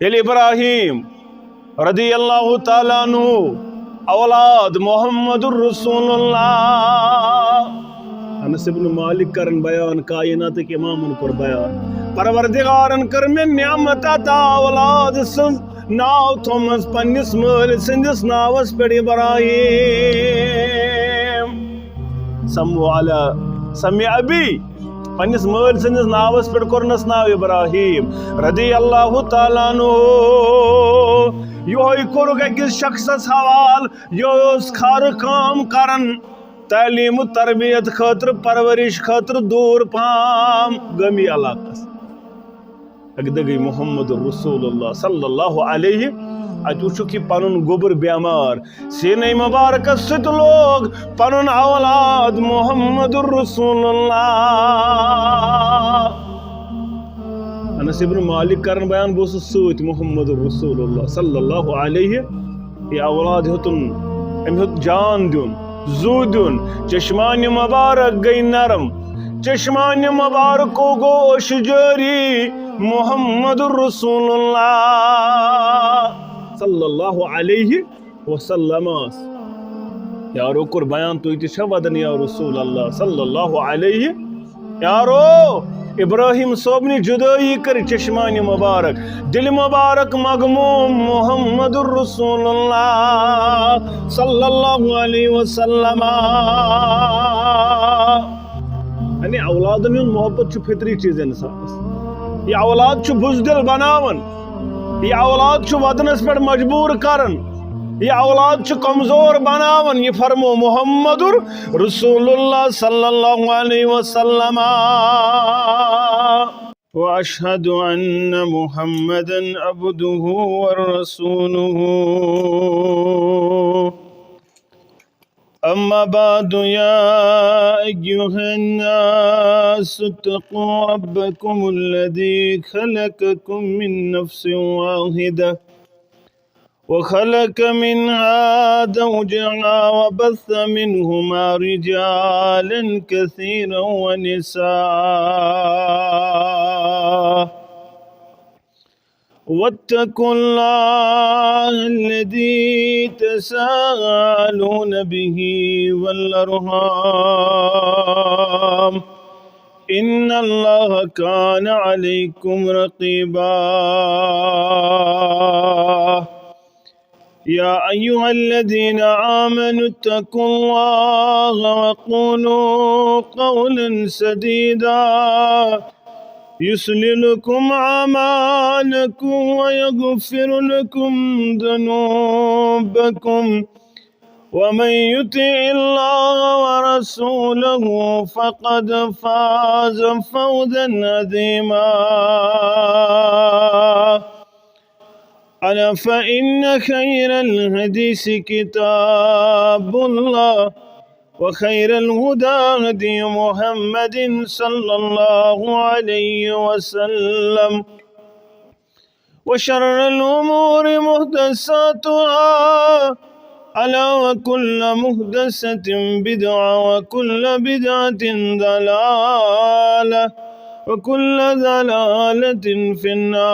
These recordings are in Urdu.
يلي إبراهيم رضي الله تعالى عنه أولاد محمد رسول الله. أنس بن مالك کرن بیان کائنات کے امام کر بیان پروردگارن کر من نعمت عطا اولاد سن ناو تھومس پنس مل سندس ناوس پہ ابراہیم سمو علی سمی ابی پنس مل سندس ناوس پہ کورنس ناو ابراہیم رضی اللہ تعالیٰ عنہ. یہ کورک اکس شخصس حوال یہ خار کام کرن تعلیم و تربیت خاطر پرورش خاطر دور پام گمی علاقہ اگدگی محمد رسول اللہ صلی اللہ علیہ اتوچو کی پنن گوبر بیمار سینہ مبارک ست لوگ پنن اولاد محمد رسول اللہ. انس بن مالک کرن بیان بوس سوت محمد رسول اللہ صلی اللہ علیہ یہ اولاد ہتن ام ہت جان دیون زو دیون چشمان مبارک گئی نرم چشمان مبارک گو اشجاری محمد رسول اللہ صلی اللہ علیہ وسلم. یارو کر بیان تو اتشا ودن یا رسول اللہ صلی اللہ علیہ. یارو ابراہیم صوبنی جدائی کر چشمان مبارک دل مبارک مغموم محمد رسول اللہ صلی اللہ علیہ وسلم. یعنی اولادن ہن محبت چھ فطری چیز انسانس. یہ اولاد چھ بزدل بناون یہ اولاد چھ ودنس پر مجبور کرن یہ اولاد چھ کمزور بناون. یہ فرمو محمد رسول اللہ صلی اللہ علیہ وسلم. واشہد ان محمدا عبده ورسوله. اما بعد يا ايها الناس اتقوا ربكم الذي خلقكم من نفس واحدة وخلق منها زوجها وبث منهما رجالا كثيرا ونساء واتقوا الله الذي تساءلون به والأرحام إن الله كان عليكم رقيبا. يا أيها الذين آمنوا اتقوا الله وقولوا قولا سديدا يصلح لكم أعمالكم ويغفر لكم ذنوبكم ومن يطع الله ورسوله فقد فاز فوزا عظيما. ألا فإن خير الحديث كتاب الله وخير الهدى هدي محمد صلى الله عليه وسلم وشر الأمور محدثاتها ألا وكل محدثة بدعة وكل بدعة ضلالة وكل ضلالة في النار.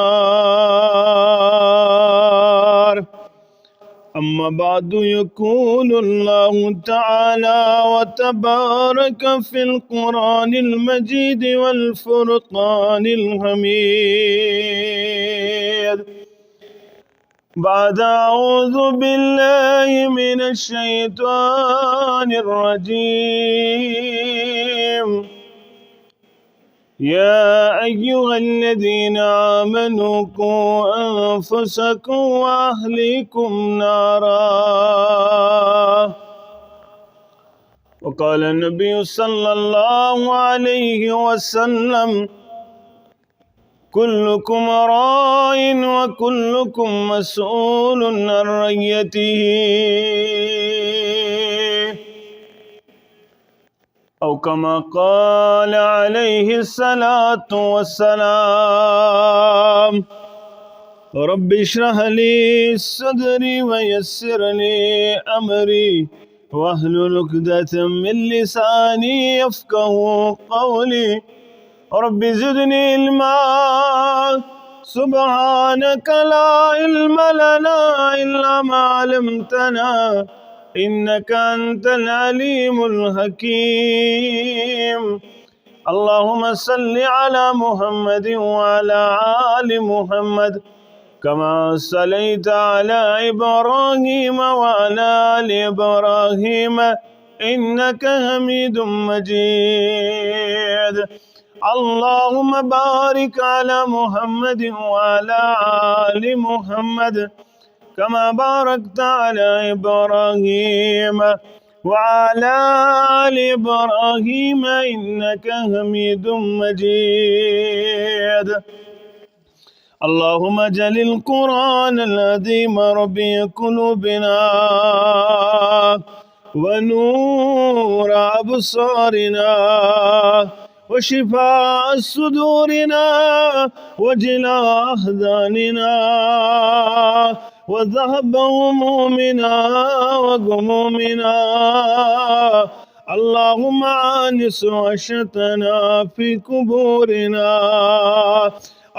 أما بعد يقول الله تعالى وتبارك في القرآن المجيد والفرقان الحميد بعد أعوذ بالله من الشيطان الرجيم. يا أيها الذين آمنوا قوا أنفسكم وأهليكم نارا. وقال النبي صلى الله عليه وسلم كلكم راع وكلكم مسؤول عن رعيته أو كما قال عليه الصلاة والسلام. رب اشرح لي صدري ويسر لي أمري واحلل عقدة من لساني يفقهوا قولي. رب زدني علما سبحانك لا علم لنا إلا ما علمتنا إنك أنت العليم الحكيم. اللهم صل على محمد وعلى آل محمد كما صليت على إبراهيم وعلى آل إبراهيم إنك حميد مجيد. اللهم بارك على محمد وعلى آل محمد كما باركت على إبراهيم وعلى آل إبراهيم إنك حميد مجيد. اللهم اجعل القرآن العظيم ربيع قلوبنا ونور أبصارنا وشفاء صدورنا وجلاء أحزاننا وذهب همومنا وغمومنا. اللهم آنس وحشتنا في قبورنا.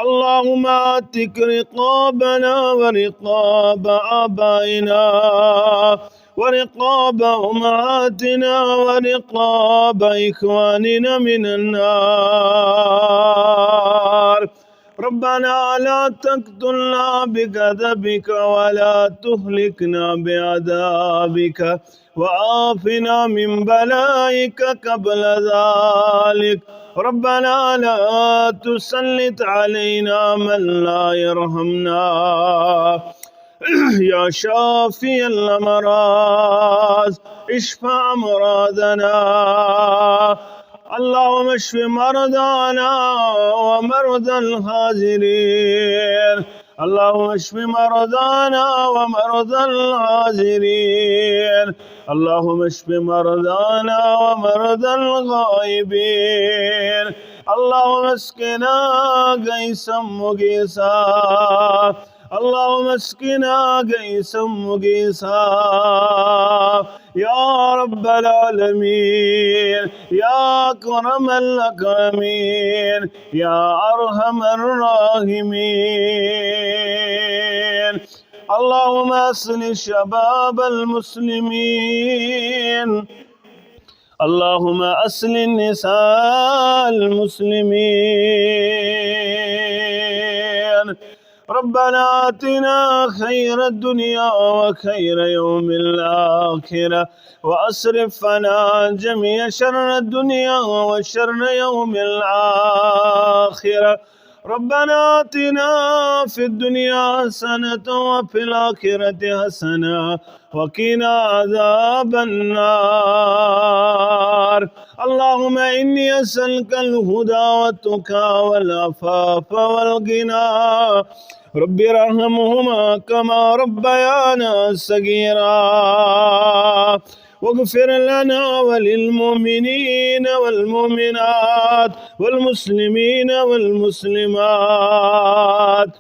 اللهم اعتق رقابنا ورقاب آبائنا ورقاب أمهاتنا ورقاب إخواننا من النار. ربنا لا تقتلنا بغضبك ولا تهلكنا بعذابك وعافنا من بلائك قبل ذلك. ربنا لا تسلط علينا من لا يرحمنا. يا شافي الأمراض اشفى أمراضنا. اللهم اشف مرضانا ومرضى الحاضرين. اللهم اشف مرضانا ومرضى الحاضرين. اللهم اشف مرضانا ومرضى الغائبين. اللهم اسقنا غيثا مغيثا. اللهم اسقنا غيثا مغيثا يا رب العالمين يا أكرم الأكرمين يا أرحم الراحمين. اللهم أصلح شباب المسلمين. اللهم أصلح نساء المسلمين. ربنا آتنا خير الدنيا وخير يوم الآخرة وأصرف عنا جميع شر الدنيا وشر يوم الآخرة. ربنا آتنا في الدنيا حسنة وفي الآخرة حسنة وقنا عذاب النار. اللهم إني أسألك الهدى والتقى والعفاف والغنى. رب ارحمهما كما ربيانا صغيرا. واغفر لنا وللمؤمنين والمؤمنات والمسلمين والمسلمات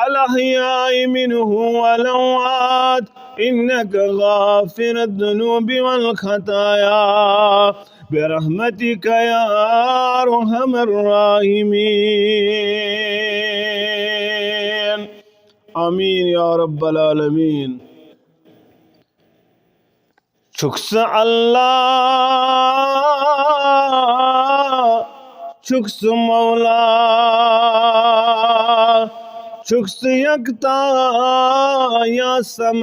الأحياء منهم والأموات إنك غافر الذنوب والخطايا برحمتك يا أرحم الراحمين. آمين يا رب العالمين. شكس الله شكس مولا شكس يكتا يا سماد.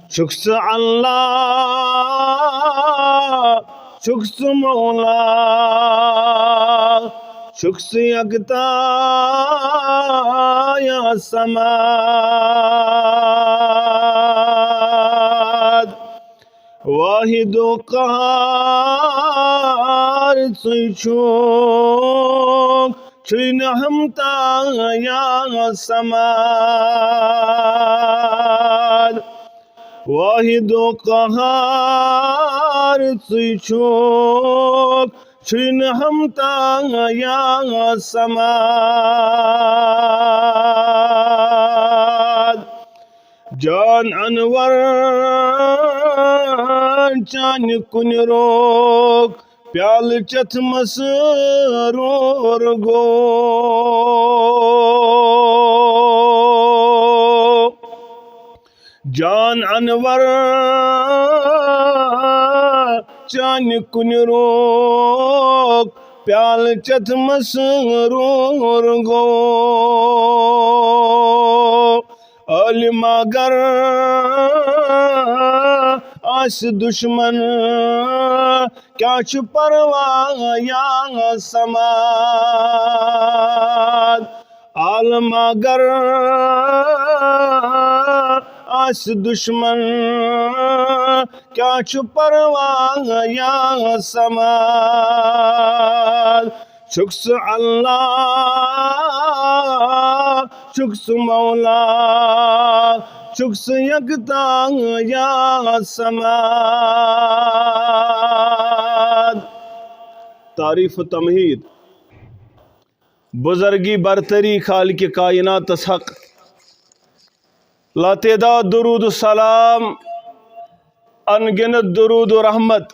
شكس الله شكس مولا شكس يكتا يا سماد. واحد قهار سيشوك شين همتا يا سماد. واحد قهار سيشوك شين همتا يا سماد. جان انور چان کنروک پیال چت مسرور گو جان انور چان کن روک پیال چت مسرور گو علم اگر آس دشمن کیا چھ پرواہ یا سماد عالم اگر آس دشمن کیا چھ پرواہ یا سماد شکس اللہ شکس مولا شکس یکتا یا سماد تعریف و تمہید بزرگی برتری خالق کائنات حق لاتعداد درود و سلام انگنت درود و رحمت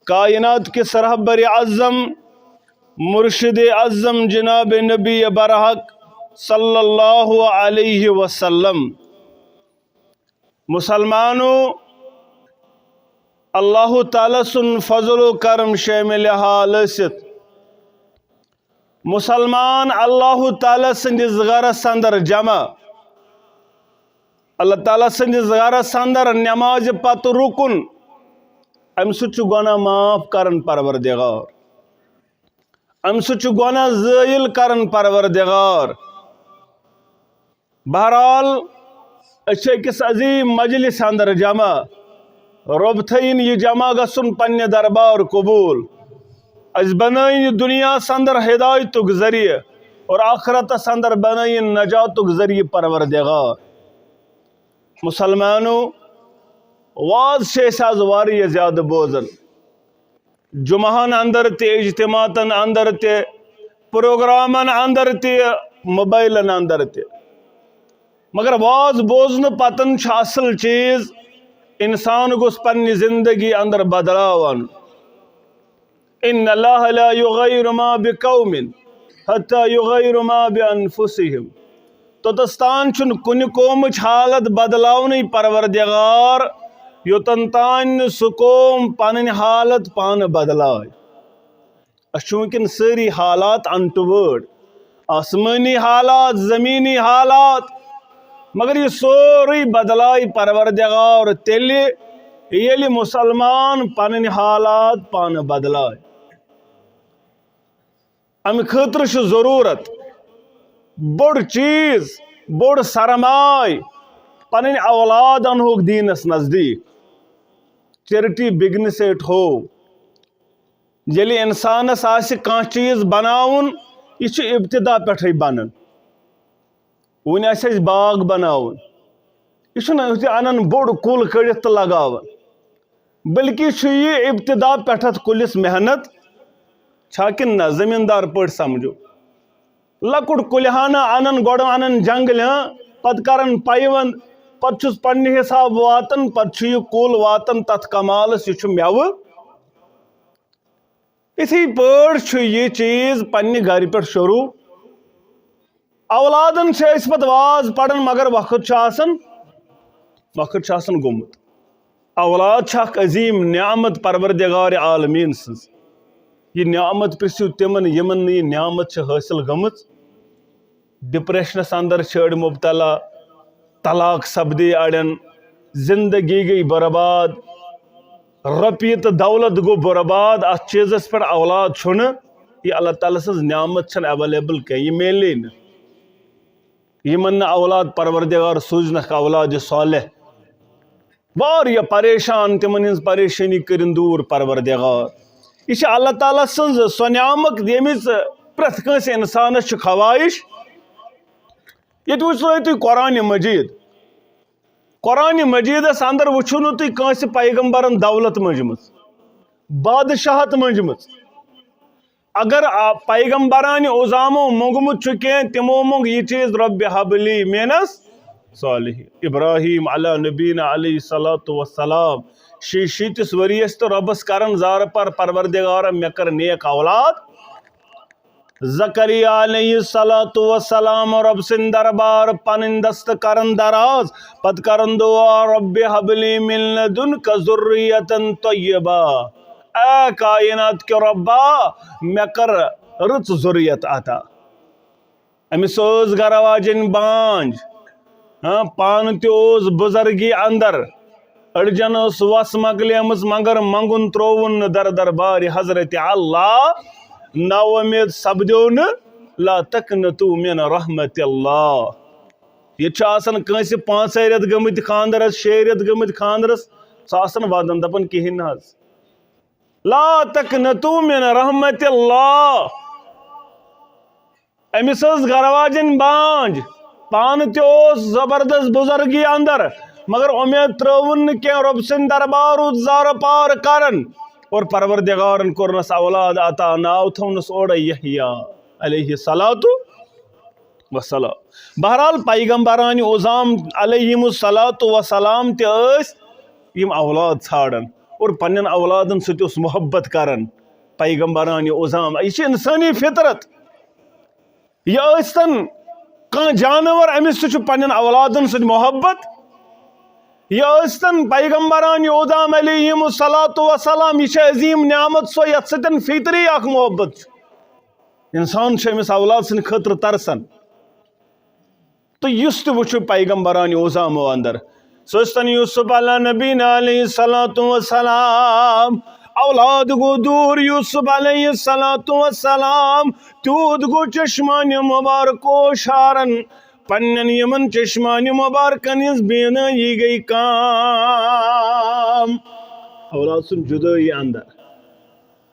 کائنات کے سرحبر اعظم مرشد اعظم جناب نبی برحق صلی اللہ علیہ وسلم مسلمانوں اللہ تعالیٰ سن فضل و کرم شامل حال ست مسلمان اللہ تعالیٰ سندس غرس اندر جمع اللہ تعالیٰ سندس غرس اندر نماز پت رکن ام سچ گناہ معاف کرن پروردگار ام سچ گناہ زائل کرن پروردگار بہرحال اچھے عظیم مجلس اندر جمع رب تھین یہ جمع گسن پنہ دربار قبول از بنائن دنیا اندر ہدایت ذریعہ اور آخرت اندر بنائن نجات ذریعہ پروردگار مسلمانوں واز آز واریہ زیادہ بوزن جمعہن اندر تے اجتماعن اندر تے پروگرامن اندر تے موبائلن اندر تے مگر واز بوزن پتن اصل چیز انسان گوس پنہ زندگی اندر بدلاوان ان اللہ لا یغیر ما بقوم حتی یغیر ما بانفسہم توتستان چن کن قومچ حالت بدلاونی پروردگار یوتن تان سہ قوم پنن حالت پان بدلائے ونکن ساری حالات انٹورڈ آسمانی حالات زمینی حالات مگر یہ سوری بدلائی پروردگار تیل یل مسلمان پنن حالات پان بدلائے ام خاطر ضرورت بڑ چیز بڑ سرمائے پنن اولاد انہوک دینس نزدیک چیریٹی بگنس ایٹ ہوم یلی انسانس آسہ کانٛہہ چیز بناون یہ چھ ابتدا پٹھے بنان ون آسہ اَسہِ باغ بناون یہ چھُنہٕ انان بوڑ کُل کڑتھ تہٕ لگاوان بلکہ چھ یہ ابتدا پٹھت کُلس محنت چھا کن نہ زمیندار پٲٹھۍ سمجھو لکُٹ کُلہانہ انان گۄڈٕ انان جنگل پتہ کران پیوند پتہ چھُس پننہِ حساب واتان پتہ چھُ یہ کُل واتان تتھ کمالس یہ چھُ میوٕ اِتھٕے پٲٹھۍ چھُ یہ چیز پننہِ گرِ پٮ۪ٹھ شروع اولادن چھِ أسۍ پتہٕ واز پران مگر وقت چھُ آسان گوٚمُت اولاد چھِ اکھ عظیم نعمت پروردگار عالمین سٕنٛز یہ نعمت پرژھِو تمن یمن نہٕ یہ نعمت چھِ حٲصِل گٔمٕژ ڈپریشنس اندر چھِ أڑۍ مبتلا طلاق سپدے اڑین زندگی گئی برباد رۄپیہِ تہٕ دولت گو برباد اتھ چیزس پٮ۪ٹھ اولاد چھُنہٕ یہ اللہ تعالیٰ سٕنٛز نعمت چھنہٕ ایویلیبل کینٛہہ یہ میلے نہٕ یمن نہٕ اولاد پروردگار سوٗزنکھ اولاد صالح واریاہ پریشان تمن ہنٛز پریشانی کٔرِنۍ دوٗر پروردگار یہ چھِ اللہ تعالیٰ سٕنٛز سۄ نعمت ییٚمِچ پرٛٮ۪تھ کٲنٛسہِ انسانس چھِ خواہش ییٚتہِ وٕچھو تُہۍ قرآن مجیدس اندر وٕچھو نہٕ تُہۍ کٲنٛسہِ پیغمبرن دولت منٛجمٕژ بادشاہت منٛجمٕژ اگر پیغمبرانہِ عظامو موٚنگمُت چھُ کینٛہہ تِمو موٚنگ یہ چیز رۄبِ حبلی میانس صالحین ابراہیم علی نبینا علیہ الصلوۃ والسلام شیٖتِس ؤرِیَس تہٕ رۄبَس کران زارٕ پار پروردگارا مےٚ کر نیک اولاد زکریا علیہ الصلوۃ والسلام رب سٕنٛدِ دربار پنٕنۍ دست کرن دراز پتہٕ کرن دعا رب ہب لی من لدنک ذریۃ طیبہ اے کائنات کے ربا مےٚ کر رٕژ ذریت عطا أمِس ٲس گرٕ واجٮ۪ن بانج پانہٕ تہِ اوس بُزرگی اندر أڑجن ٲس وس مۄکلیمٕژ مگر منگُن ترووُن نہٕ در دربارِ حضرت اللہ نا اُمید سپدیو نہٕ لا تقنطوا من رحمت اللہ ییٚتہِ چھُ آسان کٲنٛسہِ 5 رٮ۪تھ گٔمٕتۍ خانٛدرس 6 رٮ۪تھ گٔمٕتۍ خانٛدرس سُہ آسان ودان دپان کِہیٖنۍ نہٕ حظ لا تقنطوا من رحمت اللہ أمِس ٲس گرٕ واجٮ۪ن بانج پانہٕ تہِ اوس زبردست بُزرگی اندر مگر اُمید ترٲوٕن نہٕ کینٛہہ رۄب سٕنٛدِ دربار روٗد زارٕ پار کران اور پروردگارن کوٚرنس اولاد عطا ناو تھوونس اورے یحییٰ علیہ الصلوۃ والسلام بہرحال پیغمبرانہِ عظام علیہم الصلوۃ والسلام تہِ ٲسۍ یِم اولاد ژھانڈان اور پننٮ۪ن اولادن سۭتۍ اوس محبت کران پیغمبرانہِ عظام یہِ چھِ انسٲنی فطرت یہِ ٲسۍتن کانٛہہ جانور أمِس تہِ چھُ پننٮ۪ن اولادن سۭتۍ محبت یہ ٲسۍتن پیغمبرانہِ عظام علیہم الصلوۃ والسلام یہ چھِ عظیٖم نعمت سۄ یتھ سۭتۍ فطری اکھ محبت چھُ انسان چھُ أمِس اولاد سٕنٛدِ خٲطرٕ ترسان تہٕ یُس تہِ وٕچھو پیغمبرانہِ عظامو اندر سُہ ٲسۍتن یوٗسف علیٰ نبینا علیہ الصلوۃ والسلام اولاد گوٚو دوٗر یوٗسف علیہ الصلوۃ والسلام تیوٗت گوٚو چشمانہِ مبارکو شارن پننٮ۪ن یِمن چشمانہِ مبارکن ہٕنٛز بینٲیی گٔے کام اولاد سُنٛد جُدٲیی اندر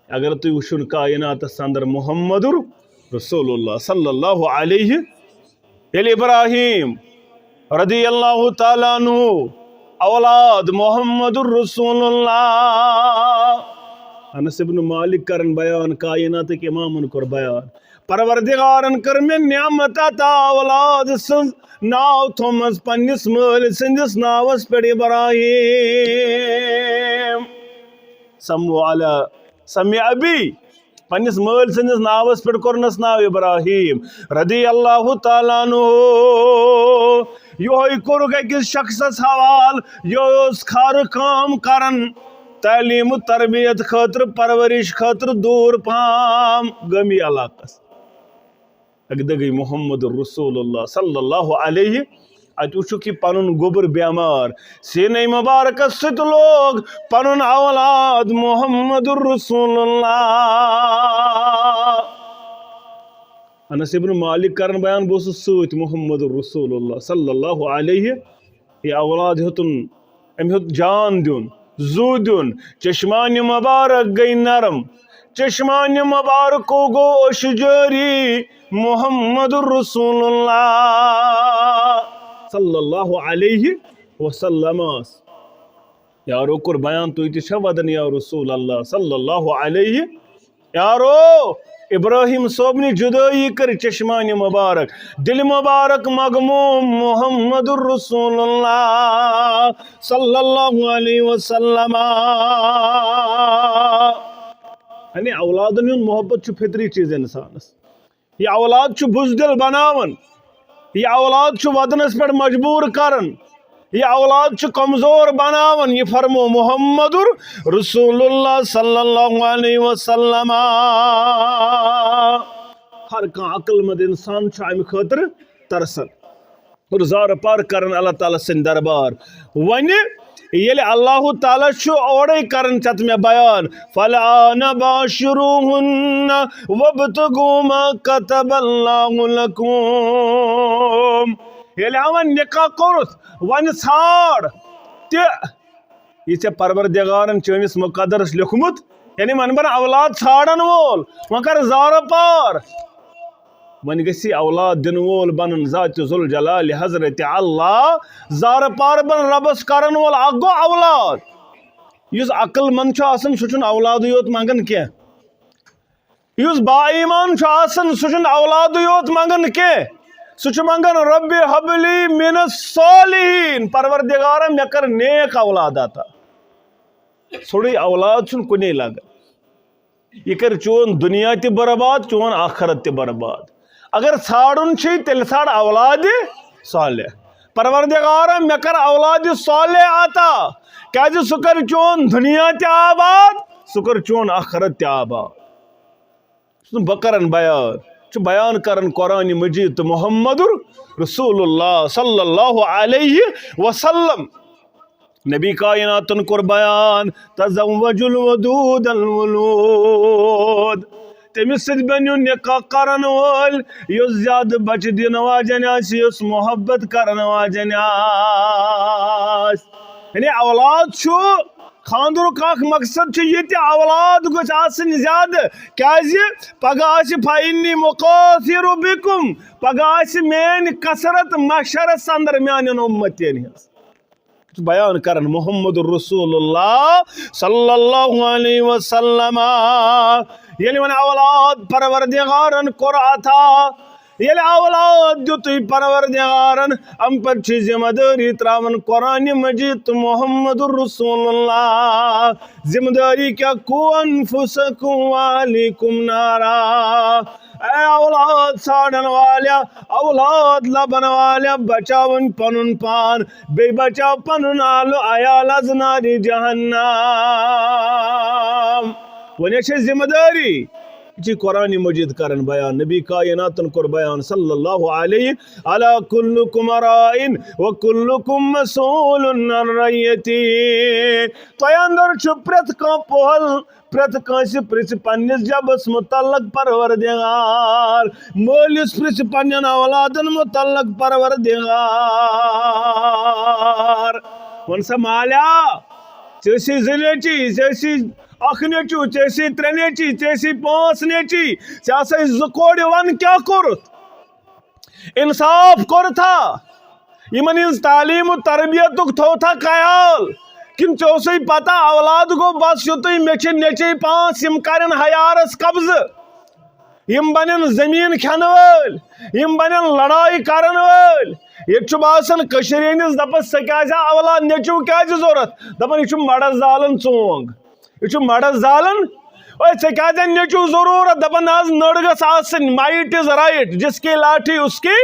اگر تُہۍ وٕچھُن کائناتس اندر محمد رسول اللہ صلی اللہ علیہ ییٚلہِ ابراہیم رضی اللہ تعالیٰ عنہ اولاد محمد رسول اللہ انس ابن مالک کرن بیان کائناتٕکۍ امامن کوٚر بیان پروردگارن کر مےٚ نعمت عطا اولاد سٕنٛز ناو تھوٚومَس پننِس مٲلۍ سٕنٛدِس ناوس پٮ۪ٹھ ابراہیم سمو علی سمی ابی پننِس مٲلۍ سٕنٛدِس ناوس پٮ۪ٹھ کوٚرنس ناو ابراہیم رضی اللہ تعالیٰ عنہ یہوے کوٚرُکھ أکِس شخصس حوال یہِ اوس کھارٕ کٲم کران تعلیٖم تربیت خٲطرٕ پرورش خٲطرٕ دوٗر پہم گٲمی علاقس اکہِ دۄہ گٔے محمد رسول اللہ صلی اللہ علیہ اتہِ وٕچھُکھ یہِ پنُن گوٚبُر بٮ۪مار سیٖنے مبارکس سۭتۍ لوگ پنُن اولاد محمد رسول اللہ انس ابن مالک کرن بیان بہٕ اوسُس سۭتۍ محمد رسول اللہ صلی اللہ علیہ یہِ اولاد ہیوٚتُن أمۍ ہیوٚت جان دیُن زُو دیُن چشمانہِ مبارک گٔے نرم چشمانہِ مبارکو گوٚو أچھ جٲری محمد رسول اللہ صلی اللہ علیہ وسلم یارو کوٚر بیان تُہۍ تہِ چھا ودان یا رسول اللہ صلی اللہ علیہ یارو ابراہیم صٲبنہِ جُدٲیی کٔر چشمانہِ مبارک دل مبارک مغموم محمد رسول اللہ صلی اللہ علیہ وسلم یعنی اولادن ہُنٛد محبت چھُ فطری چیٖز انسانس یہ اولاد چھُ بُزدِل بناوان یہ اولاد چھُ ودنس پٮ۪ٹھ مجبوٗر کران یہ اولاد چھُ کمزور بناوان یہ فرمو محمد رسول اللہ صلی اللہ علیہ وسلم ہر کانٛہہ عقل مند انسان چھُ امہِ خٲطرٕ ترسان اور زارٕ پار کران اللہ تعالیٰ سٕنٛدِ دربار وۄنۍ ییٚلہِ اللہ تعالیٰ چھُ اورے کران ژےٚ مےٚ بیان فالآن باشروہن وابتغوا ما كتب اللہ لکم ییٚلہِ وۄنۍ نکاح کوٚرُتھ وۄنۍ ژھانڈ تہِ یہِ ژےٚ پروردگارن چٲنِس مقدرس لیوٚکھمُت یعنی وۄنۍ بن اولاد ژھانڈن وول وۄنۍ کر زارٕ پار وۄنۍ گژھِ اولاد دِنہٕ وول بنُن ذاتِ ذوالجلال حضرت اللہ زارٕ پار بن رۄبس کرن وول اکھ گوٚو اولاد یُس عقل مند چھُ آسان سُہ چھُنہٕ اولادٕے یوت منگان کینٛہہ یُس با ایمان چھُ آسان سُہ چھُنہٕ اولادٕے یوت منگان کینٛہہ سُہ چھُ منگان رب حبلی من الصالحین پروردگارا مےٚ کر نیک اولاد عطا ژھوڑٕے اولاد چھُنہٕ کُنے لگان یہ کر چون دنیا تہِ برباد چون آخرت تہِ برباد اگر ژھانڈُن چھُے تیٚلہِ ژھانڈ اولاد صالح پروردگارا مےٚ کر اولاد صالح عطا کیازِ سُہ کر چون دنیا تہِ آباد سُہ کر چون آخرت تہِ آباد بہٕ کرن بیان چھُ بیان کرن قرآن مجید تہٕ محمد رسول اللہ صلی اللہ علیہ وسلم نبی کائناتن کور بیان تزوج الودود الولود تمس سۭتۍ بنیو نکاح کرن وول یُس زیادٕ بچہِ دِنہٕ واجٮ۪ن آسہِ یُس محبت کرن واجٮ۪ن آسہِ یعنی اولاد چھُ خاندرُک اکھ مقصد چھُ یہِ تہِ اولاد گوٚژھ آسٕنۍ زیادٕ کیازِ پگہہ آسہِ فإنی مُقاتِرُ بِکُم پگہہ آسہِ میٲنۍ کثرت محشرس اندر میانٮ۪ن اُمتین ہٕنٛز بیان کرن محمد رسول اللہ صلی اللہ علیہ وسلم ییٚلہِ وۄنۍ اولاد پروردگارن کوٚر عطا ییٚلہِ اولاد دیُتُے پروردگارن ام پتہٕ چھِ ذمہ دٲری تراون قرآن مجید تہٕ محمد رسول اللہ ذمہ دٲری کیٛاہ قُو انفسکم واہلیکم نارا اے اولاد ژھانڈن والیا اولاد لبن والیا بچاون پنن پان بیٚیہِ بچاو پنن آلہٕ عیال از نارِ جہنم وۄنۍ چھِ ذمہ دٲری یہ قرآن مجید کرن بیان نبی کائناتن کور بیان صلی اللہ علیہ علی کلکم رائن وکلکم مسئول عن رعیتی تۄہہِ اندر چھُ پرٛٮ۪تھ کانٛہہ پوہل پرٛٮ۪تھ کٲنٛسہِ پرٛژھِ پننِس جبس متعلق پروردگار مٲلِس پرٛژھِ پننٮ۪ن اولادن متعلق پروردگار وۄنۍ سا مالیہ ژےٚ ٲسی زٕ نیٚچی ژےٚ ٲسی اکھ نیٚچوٗ ژےٚ ٲسی ترٛےٚ نیٚچی ژےٚ ٲسی پانٛژھ نیٚچی ژےٚ آسے زٕ کورِ ون کیٛاہ کوٚرُتھ انصاف کوٚرتھا یِمن ہٕنٛز تعلیٖم و تربیتُک تھوتھا خیال کِنہٕ ژےٚ اوسُے پتہ اولاد گوٚو بس یُتُے مےٚ چھِ نیٚچِی پانٛژھ یِم کرن حیارس قبضہٕ یِم بنن زٔمیٖن کھٮ۪نہٕ وٲلۍ یِم بنن لڑٲے کرن وٲلۍ ییٚتہِ چھُ باسان کٔشیٖرِ ہٕنٛدِس دپس ژےٚ کیٛازِ اولاد نیٚچوٗ کیٛازِ ضوٚرتھ دپان یہِ چھُ مڑس زالان ژونٛگ یہ مڑس زالن ژےٚ کیٛازِ نیٚچوٗ ضروٗرت دپان نہ حظ نٔر گٔژھ آسٕنۍ مایٹ از رایٹ جس کی لاٹھی اس کی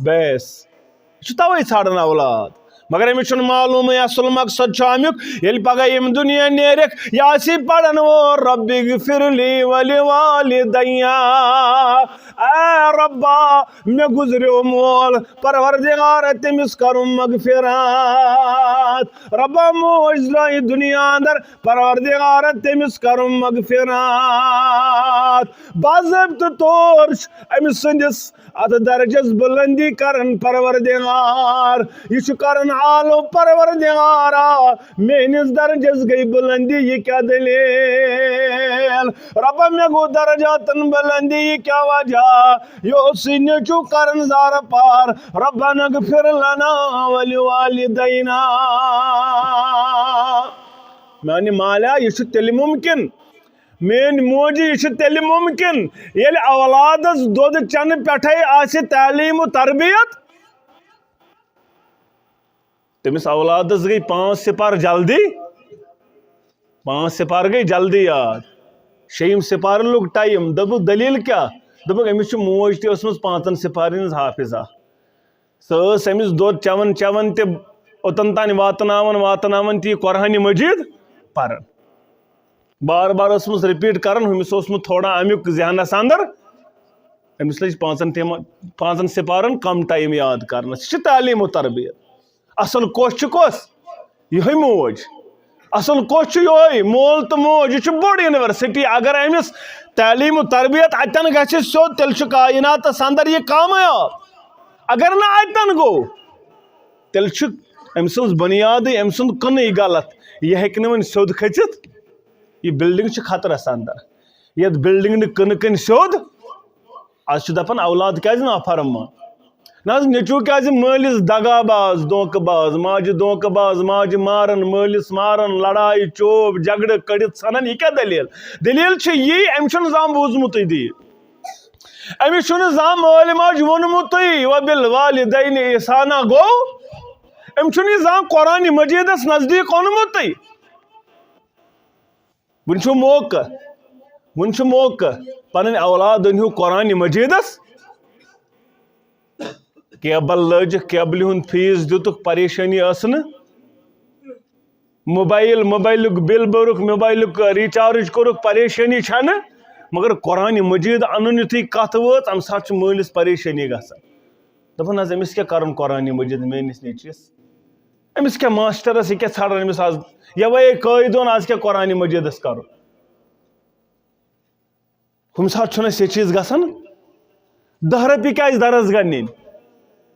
بیس یہ چھُ توے ژھانڈان اولاد مگر أمِس چھُنہٕ معلوٗمٕے اصل مقصد چھُ امیُک ییٚلہِ پگہہ ییٚمہِ دُنیا نیرکھ یہِ آسی پرن وول ربِ اغفر لی ولوالدیّ اے ربا مےٚ گُزریو مول پروردگارا تٔمِس کرُن مغفرات ربا موج درٛایہِ دُنیا اندر پروردگارا تٔمِس کرُن مغفرات باضٲبطہٕ طور چھُ أمِس سٕنٛدِس اتھ درجس بلندی کرن پروردگار یہ چھُ کرن عالو پروردگارا میٲنِس درجس گٔے بلندی یہ کیٛاہ دلیل ربا مےٚ گوٚو درجاتن بلندی یہ کیٛاہ وجہ یہ اوسُے نیٚچوٗ کرن زارٕ پار ربنا اغفر لنا ولوالدینا میانہِ مالیہ یہ چھُ تیٚلہِ ممکن میٲنۍ موجی یہ چھُ تیٚلہِ ممکن ییٚلہِ اولادس دۄد چنہٕ پٮ۪ٹھے آسہِ تعلیٖم و تربیت تٔمِس اولادس گٔے 5 سپار جلدی 5 سپار گٔے جلدی یاد 6یِم سپارن لوٚگ ٹایم دوٚپُکھ دلیٖل کیٛاہ دوٚپُکھ أمِس چھِ موج تہِ ٲسمٕژ 5 سپارن ہٕنٛز حافظہ سۄ ٲس أمِس دۄد چٮ۪وان چٮ۪وان تہِ اوٚتن تانۍ واتناوان تہِ یہِ قرآنِ مجید پران بار بار ٲسمٕژ رِپیٖٹ کران ہُمِس اوسمُت تھوڑا امیُک ذہنس اندر أمِس لٔج 5 سپارن کم ٹایم یاد کرنس یہِ چھِ تعلیٖم و تربیت اصل کۄس چھِ کۄس یِہوے موج اصل کۄس چھُ یِہوے مول تہٕ موج یہِ چھُ بوٚڑ یونیورسٹی اگر أمِس تعلیٖم و تربیت اتٮ۪ن گژھِ سیوٚد تیٚلہِ چھُ کائناتس اندر یہِ کامیاب اگر نہٕ اتٮ۪ن گوٚو تیٚلہِ چھُ أمۍ سٕنٛز بُنیادٕے أمۍ سُنٛد کٕنٕے غلط یہِ ہیٚکہِ نہٕ وۄنۍ سیوٚد کھٔژِتھ یہ بلڈنگ چھِ خطرس اندر یتھ بلڈنگ نہٕ کٕنہٕ کٔنۍ سیوٚد آز چھُ دپان اولاد کیٛازِ نافرمان نہ حظ نیٚچوٗ کیٛازِ مٲلِس دگا باز دھوکہٕ باز ماجہِ دھوکہٕ باز ماجہِ ماران مٲلِس ماران لڑایہِ چوب جگڑٕ کٔڑِتھ ژھنان یہِ کیٛاہ دلیٖل چھِ یی أمۍ چھُنہٕ زانٛہہ بوٗزمُتٕے دِ أمِس چھُنہٕ زانٛہہ مٲلۍ ماجہِ ووٚنمُتٕے وبالوالدین احسانا گوٚو أمۍ چھُنہٕ یہِ زانٛہہ قرآنِ مجیٖدس نزدیٖک اوٚنمُتٕے ون موقع پن اولاد انہو قرآن مجیدس کیبل لجک کیبل ہند فیس دتک پریشانی اسن موبائل بل برک موبائل ریچارج کورک پریشانی چھن مگر قرآن مجید انن یتھی کت وٲژ ام سات مالس پریشانی گژھان دپان حظ امس کیا کرن قرآن مجید میٲنس نیچوِس امس کیا ماسٹرس یہ کیا ژھانڈان امس آز یوے قٲیدون آز کیا قرآن مجیدس کرو ہم سات چھُنہٕ اَسہِ یہ چیز گژھان 10 رۄپیہِ کیازِ درسگاہ نِنۍ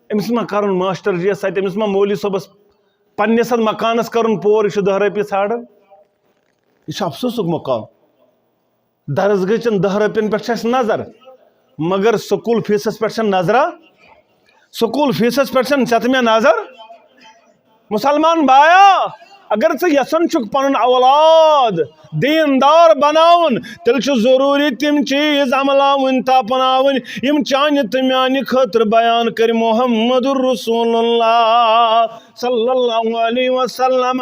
امس ما کرن ماسٹر جی ست امس ما مولوی صٲبس پننس مکانس کرن پور یہ 10 رۄپیہِ ژھانڈان یہ افسوسک مقام درسگاہ چن 10 رۄپین پہ نظر مگر سکول فیسس پہ نظرہ سکول فیسس پہ ژےٚ مےٚ نظر مسلمان بایا اگر ژٕ یژھان چھُکھ پنُن اولاد دیندار بناون تیل چھُ ضروری تم چیز عملاون تا اپناون یم چانہِ تہٕ میانہِ خٲطرٕ بیان کر محمد رسول اللہ صلی اللہ علیہ وسلم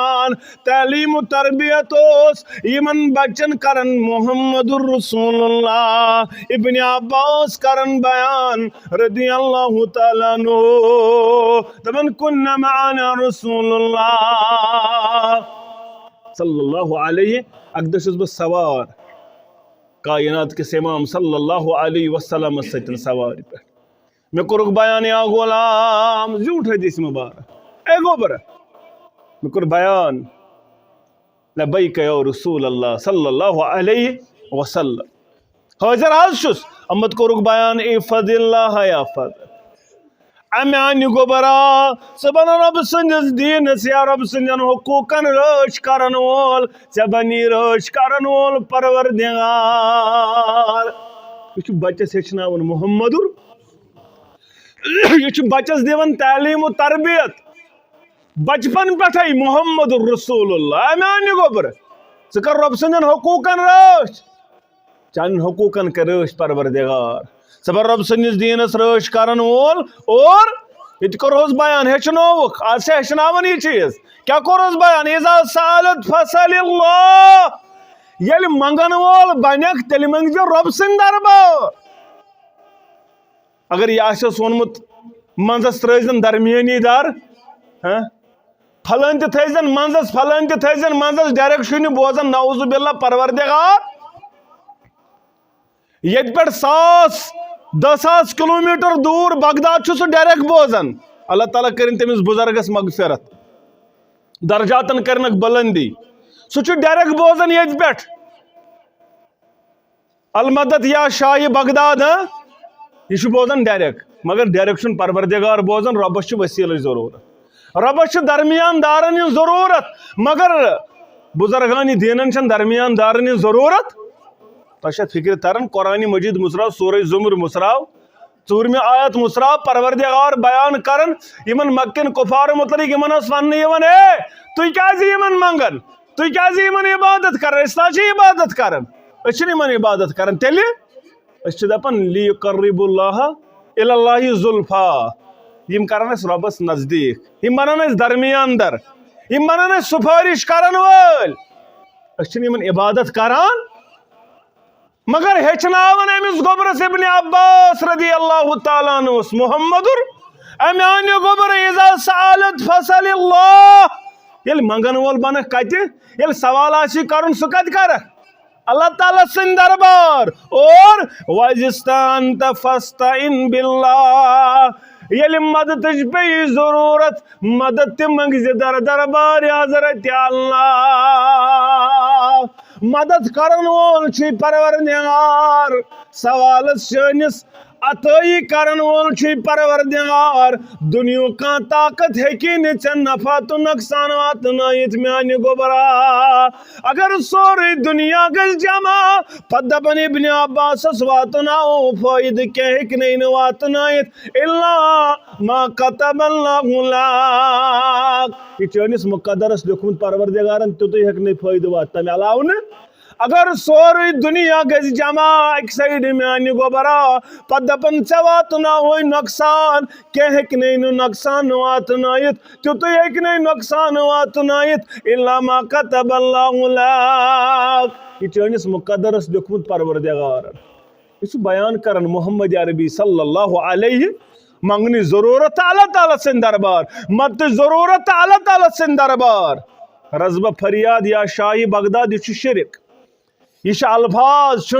تعلیم و تربیت یمن بچن کرن محمد رسول اللہ ابن عباس کرن بیان رضی اللہ تعالیٰ عنہ دپن کنا معنا رسول اللہ صلی اللہ علیہ اقدر چھس بہ سوار کائنات کس امام صلی اللہ علیہ وسلم ستن سوار پہ میں کورک بیان یا غلام زیوٹھ حدیث مبارک اے گوبر میں کور بیان لبیک یا رسول اللہ صلی اللہ علیہ وسلم حاضر حاض چھس امت کورک بیان اے فضل اللہ یا فضل امیانی گوبرا سبن رب سندس دینس یا رب سندن حقوقن رچ کرن وول سبنی رچ کرن وول پروردگار یہ بچس ہچناون محمد یہ بچس دیون تعلیم و تربیت بچپن پہ محمد رسول اللہ امیانی گوبر ثر رب سندن حقوقن رچ چان حقوقن کر رچ پروردگار سبر رب سنس دینس رچ کرن وول اور یہ کورس بیان ہچنوک آج سے ہچناون یہ چیز کیا کورس بیان اذا سالت فصل اللہ یل منگن وول بنک تیل منگ رب سند دربار اگر یہ آس وونمت منزس ترزن درمیانی دار پھلن تہ تھزن منزس پھلن تہ تھزن منزس ڈائریکٹ شنی بوزن نعوذ باللہ پروردگار یہ پہ 10,000 کلومیٹر دور بغداد سہ ڈائریکٹ بوزان اللہ تعالیٰ کرن تمس بزرگس مغفرت درجاتن کرنک بلندی سہ ڈائریکٹ بوزان یہ پہ المدد یا شاہ بغداد یہ بوزان ڈائریکٹ مگر ڈائریکٹ پروردگار بوزان ربس وسیلہ ضرورت ربس درمیان دارن ہن ضرورت مگر بزرگان دینن چھ درمیان دارن ہن ضرورت تشت فکر ترن قرآن مجید مسراو سورہ زمر مسراو 4 آیت مسراو پروردگار بیان کرن یمن مکن کفار متعلق یمن اس ون یمن اے تُہۍ کیازِ یمن منگن تُہۍ کیازِ یمن عبادت کرن استا چھ عبادت کرن اچھ یمن عبادت کرن تیل اچھ دپن لیقرب اللہ الی اللہ زلفا یم کرن اس ربس نزدیک یم بنن اس درمیان در یم بنن اس سفارش کرن وول اچھ یمن عبادت کران مگر ہچناون امس گوبرس ابن عباس رضی اللہ تعالیٰ عنہ محمد امیان گوبر اذا سالت فصل اللہ یل منگن وول بنک کت یل سوال آسی کرن سہ کت کرک اللہ تعالیٰ سن دربار اور وَإِذِ فَاسْتَعِنْ بِاللَّهِ یل مدد پی ضرورت مدد منگ در دربار حضرت اللہ مدد کرن وول چھ پروردگار سوال شنس عطائی کرن وول چھ پروردگار دنیا کا طاقت ہیکی نہ نفع تو نقصان واتنائیت میانی گوبرا اگر سوری دنیا گز جمع پد بن ابن عباس واتناؤ فائد کے ہک نہیں واتنائیت اللہ ما کتب اللہ لاک یہ چانس مقدرس لکھمت پروردگارن تو ہک نہیں فائد واتن علاوہ اگر سوری دنیا گز جمع ایک سائڈ میانی گوبرا پت دپن ژے واتناوے نقصان کیا ہیکنے نو نقصان واتنائت تیوتھے ہیکنے نقصان واتنائت الا ما كتب اللہ لک یہ چٲنِس مقدرس لیوکھمُت پروردگارن یہ بیان کرن محمد عربی صلی اللہ علیہ منگنی ضرورت اللہ تعالیٰ سن دربار مت ضرورت اللہ تعالیٰ سن دربار رزبہ فریاد یا شاہی بغداد یہ شرک یہ الفاظ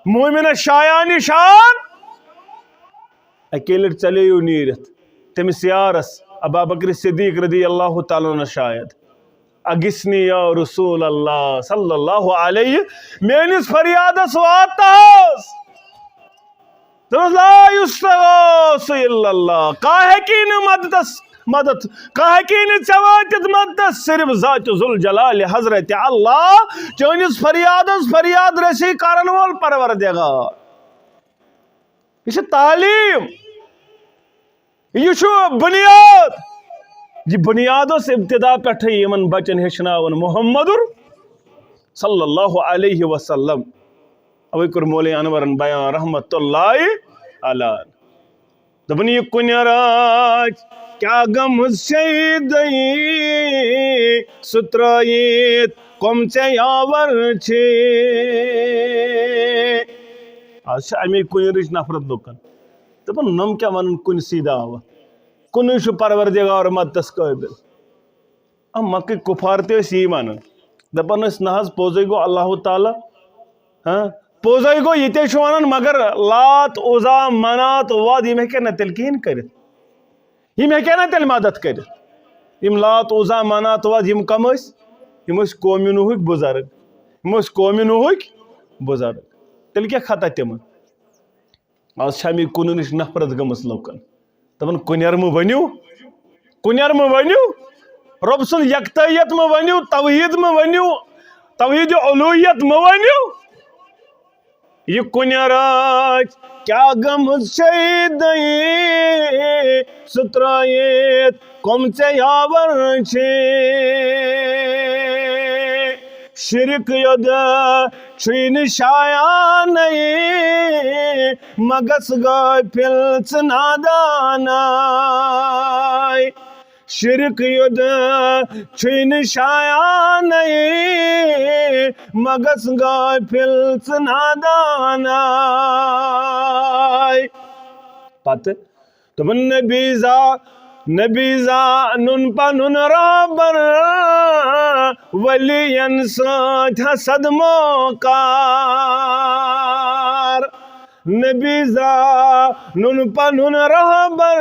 مومن شایان شان اکیلے چلیو نیرت تمس یارس ابا بکر صدیق رضی اللہ تعالیٰ عنہ شاید اگسنی یا رسول اللہ صلی اللہ علیہ میانس فریادس واتاس لا یستغاث الا اللہ کاہکین مدد کاہکین چواتت مدد صرف ذات ذوالجلال حضرت اللہ چونس فریادس فریاد رسی کرن وول پروردگار یہ تعلیم یہ بنیاد یہ بنیاد اس ابتدا پہ یمن بچن ہچناون محمد صلی اللہ علیہ وسلم اوے کور مولوی انورن بیان رحمت اللہ علیہ دپن یہ کن راج کیا غم شہیدی سترائیت کم چے یاور چھے آج امی کن رچ نفرت لکن دپن نم کیا ونن کن سیدھا آوا کن پروردگار مدتس قابل ام مکہ کفار تے سی ونن دپن اس نحظ پوزے گو اللہ تعالی ہاں پوزے گو یہ تے ونن مگر لات عزا منات واد یہ ہیکن تیل کہین کرت یہ ہیکن تیل مدد کرت یم لات عزا منات واد یم کم اس یم اس قومی نوحک بزرگ یم اس قومی نوحک بزرگ تیل کیا خطا تمن آج شامی کن نش نفرت گمس لوکن دپن کنیرم ونیو رب سن یکتائیت میں ونیو توحید میں ونیو توحید علویت میں ونیو یہ کن راج کیا غم شہیدی سترائیت کم چے یاور چھے شرک ید چھین شایانی مگس گئی پلچ نادانائی شرک ید چھین شایانی مگس گئی پلچ نادانائی پتہ تمن نبی نن پنن رابر ولین سات حسد موکار نبی نن پنن رابر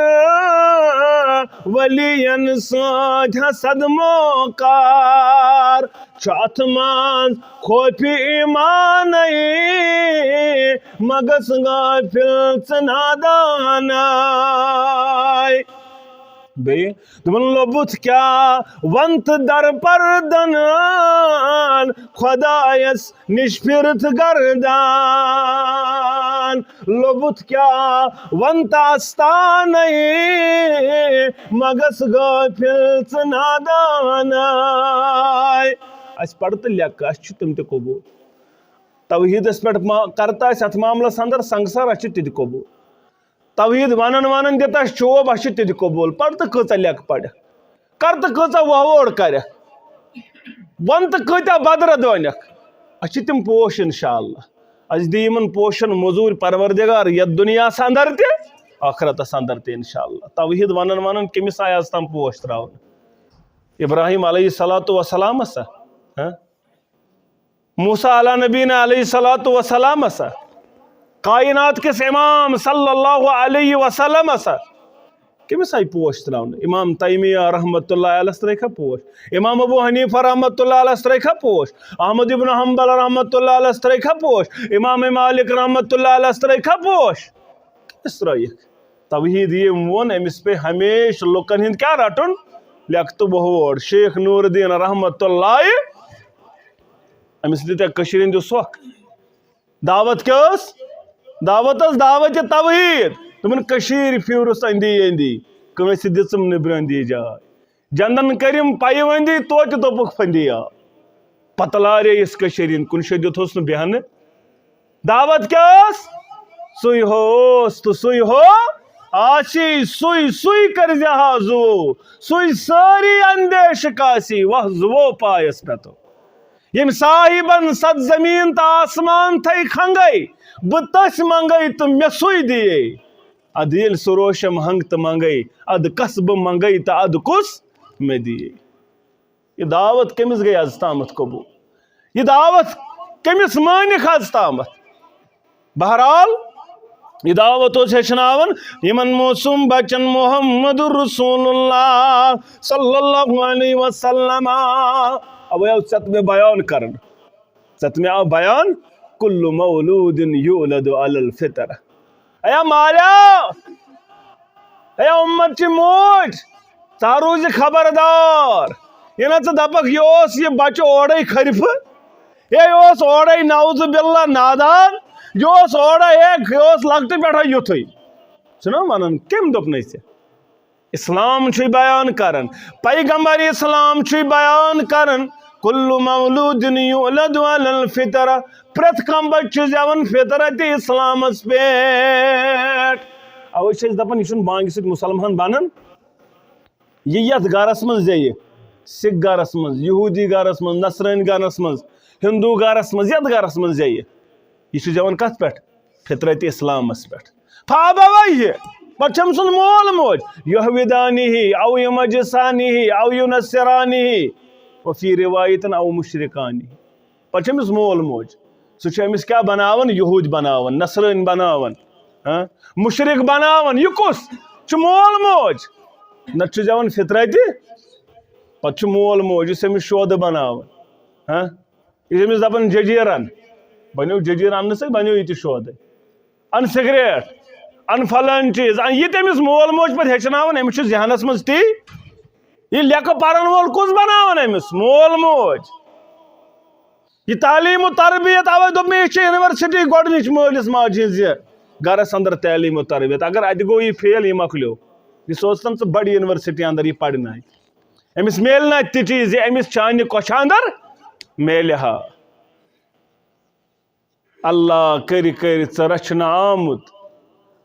ولین سات حسد موکار چات مان خوفی ایمانی مگس غافل نادانائی بے دمن لبت کیا ونت در پردنان خدایس نشپرت گردان لبت کیا ونت استانی مگس غافل نادانائی اس پڑھت لیک اس تم تے قبول توحید اس پہ کرتا ہے ات معاملس اندر سنگسار اس تی قبول توحید ونن دیتا شوب اس تی قبول پڑھ تو کتا لیک پڑھ کر تو کتا ووڑ کر ون تو کتا بدرد ونک اس تم پوش انشاءاللہ اس دیمن پوشن مزور پروردگار یت دنیا اندر تے آخرت اندر تے انشاءاللہ توحید ونن کمس آیاز تم پوش تراؤن ابراہیم علیہ السلام اسا موسیٰ علیہ نبینا علیہ السلام اسا کائنات کس امام صلی اللہ علیہ وسلم اسا کمس آئی پوش تراؤن امام تیمیہ رحمت اللہ علیہ استریکھا پوش امام ابو حنیفہ رحمت اللہ علیہ استریکھا پوش احمد ابن حنبل رحمت اللہ علیہ استریکھا پوش امام مالک رحمت اللہ علیہ استریکھا پوش کس طرح توحید یہ مون امس پہ ہمیش لکن ہند کیا رٹن لیکتو بہوڑ شیخ نور الدین رحمت اللہ امس دیتا کشیرین جو سوک دعوت کیس دعوت توحید تمن کشیر فیورس اندی کنس دم نبر اندی جائے جندن کرم پی وندی توتہ دوپک فندی آ پتلارے اس کشیرین کن شے دیتھوس نہ بیہن دعوت کیا سوئی ہوس تو سوئی ہو آشی سوئی سوئی کر جہازو سوئی ساری اندیش کاسی وہ زو پایس پتو یم صاحبن صد زمین تا آسمان تھئی کھنگئی بتس منگئی تو میں سوئی دیے اد یل سروش منگ تو منگئی اد کسب منگئی تو اد کس میں دیے یہ دعوت کمس گئی آز تامت قبول یہ دعوت کمس مانک آز تامت بہرحال یہ دعوت ہچناون یمن موسوم بچن محمد رسول اللہ صلی اللہ علیہ وسلم اب آو ژت میں بیان کرن ژت میں آو بیان کل مولود یولد علی الفطر ایا مالا ایا امت چی موج تا روز خبردار یہ نا ژٕ دپک یہ بچہ اوڑے خرف یہ اوڑے نعوذ باللہ نادان یہ اوڑے یہ لگت پہ یتھے نا ونان کم دپنے اسلام چھ بیان کرن پیغمبر اسلام چھ بیان کرن کل مولود یولد علی الفطر پرت کم بچہ زیون فطرت اسلامس پیٹھ اوے چھ دپان یہ بانگ سۭتۍ مسلمان بنن یہ یتھ گرس من زیہِ سکھ گرس من یہودی گرس من نصرٲنی گرس من ہندو گرس من یتھ گرس من زیہِ یہ زیون کت پہ فطرت اسلامس پہ فابویہ پتہ چھم سن مول موج یہودانی او یمجسانی او ینصرانی وفی روایت او مشرکانی پتہ چھمس مول موج سہ امس کیا بناون یہود بناون نصرٲنی بناون مشرک بناون یہ کس چھ مول موج نت چھ زیون فطرت پتہ مول موج اس امس شودہ بناون اس امس دپان ججیرن بنو ججیر ان سے بنو یہ شودہ ان سگریٹ ان فلان چیز یہ تمس مول موج پہ ہچناون امس ذہنس مز تی یہ لکھ پرن وول کس بناون امس مول موج یہ تعلیم و تربیت اوے دپ یہ یونیورسٹی گۄڈنِچ مٲلِس ماجہِ ہٕنٛز گرس اندر تعلیم و تربیت اگر اتہ گو یہ فیل یہ مکلیو یہ سوچتن ژٕ بڑ یونیورسٹی اندر یہ پڑھنا امس میل نا تہ چیز یہ امس چانہ کچھ اندر میلہِ ہا اللہ کر ژٕ رچھنہٕ آمت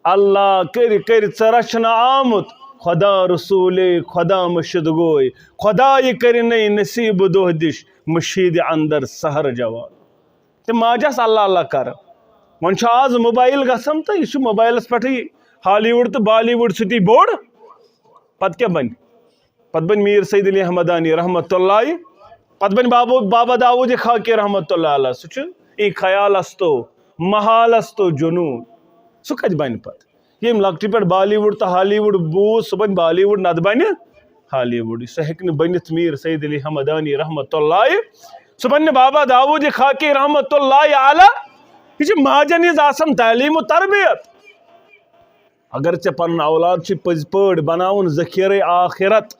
اللہ کر ژٕ رچھنہٕ آمت خدا رسول خدا مشد گوی خدا یہ کرنے نصیب دہ دش مشید اندر سحر جوان تو ماجس اللہ اللہ کر ون آز موبائل گھن تو یہ موبائلس پہ ہالی ووڈ تو بالی ووڈ ستی بوڑ پتہ کیا بن پتہ بن میر سید علی احمدانی رحمت اللہ پتہ بن بابا داود خاکی رحمت اللہ علیہ سہ ای خیال استو محال استو جنون سہ کت بن پتہ یم لکٹی پہ بالی ووڈ تو ہالی ووڈ بوز سہ بن بالی ووڈ نت بن ہالی ووڈ سہ ہیکہ بنت میر سید علی احمدانی رحمت اللہ سہ بن بابا داود خاکی رحمت اللہ علیہ یہ ماجن ہز آسان تعلیم و تربیت اگر ے پن اولاد پز پہ بناون ذخیرہ آخرت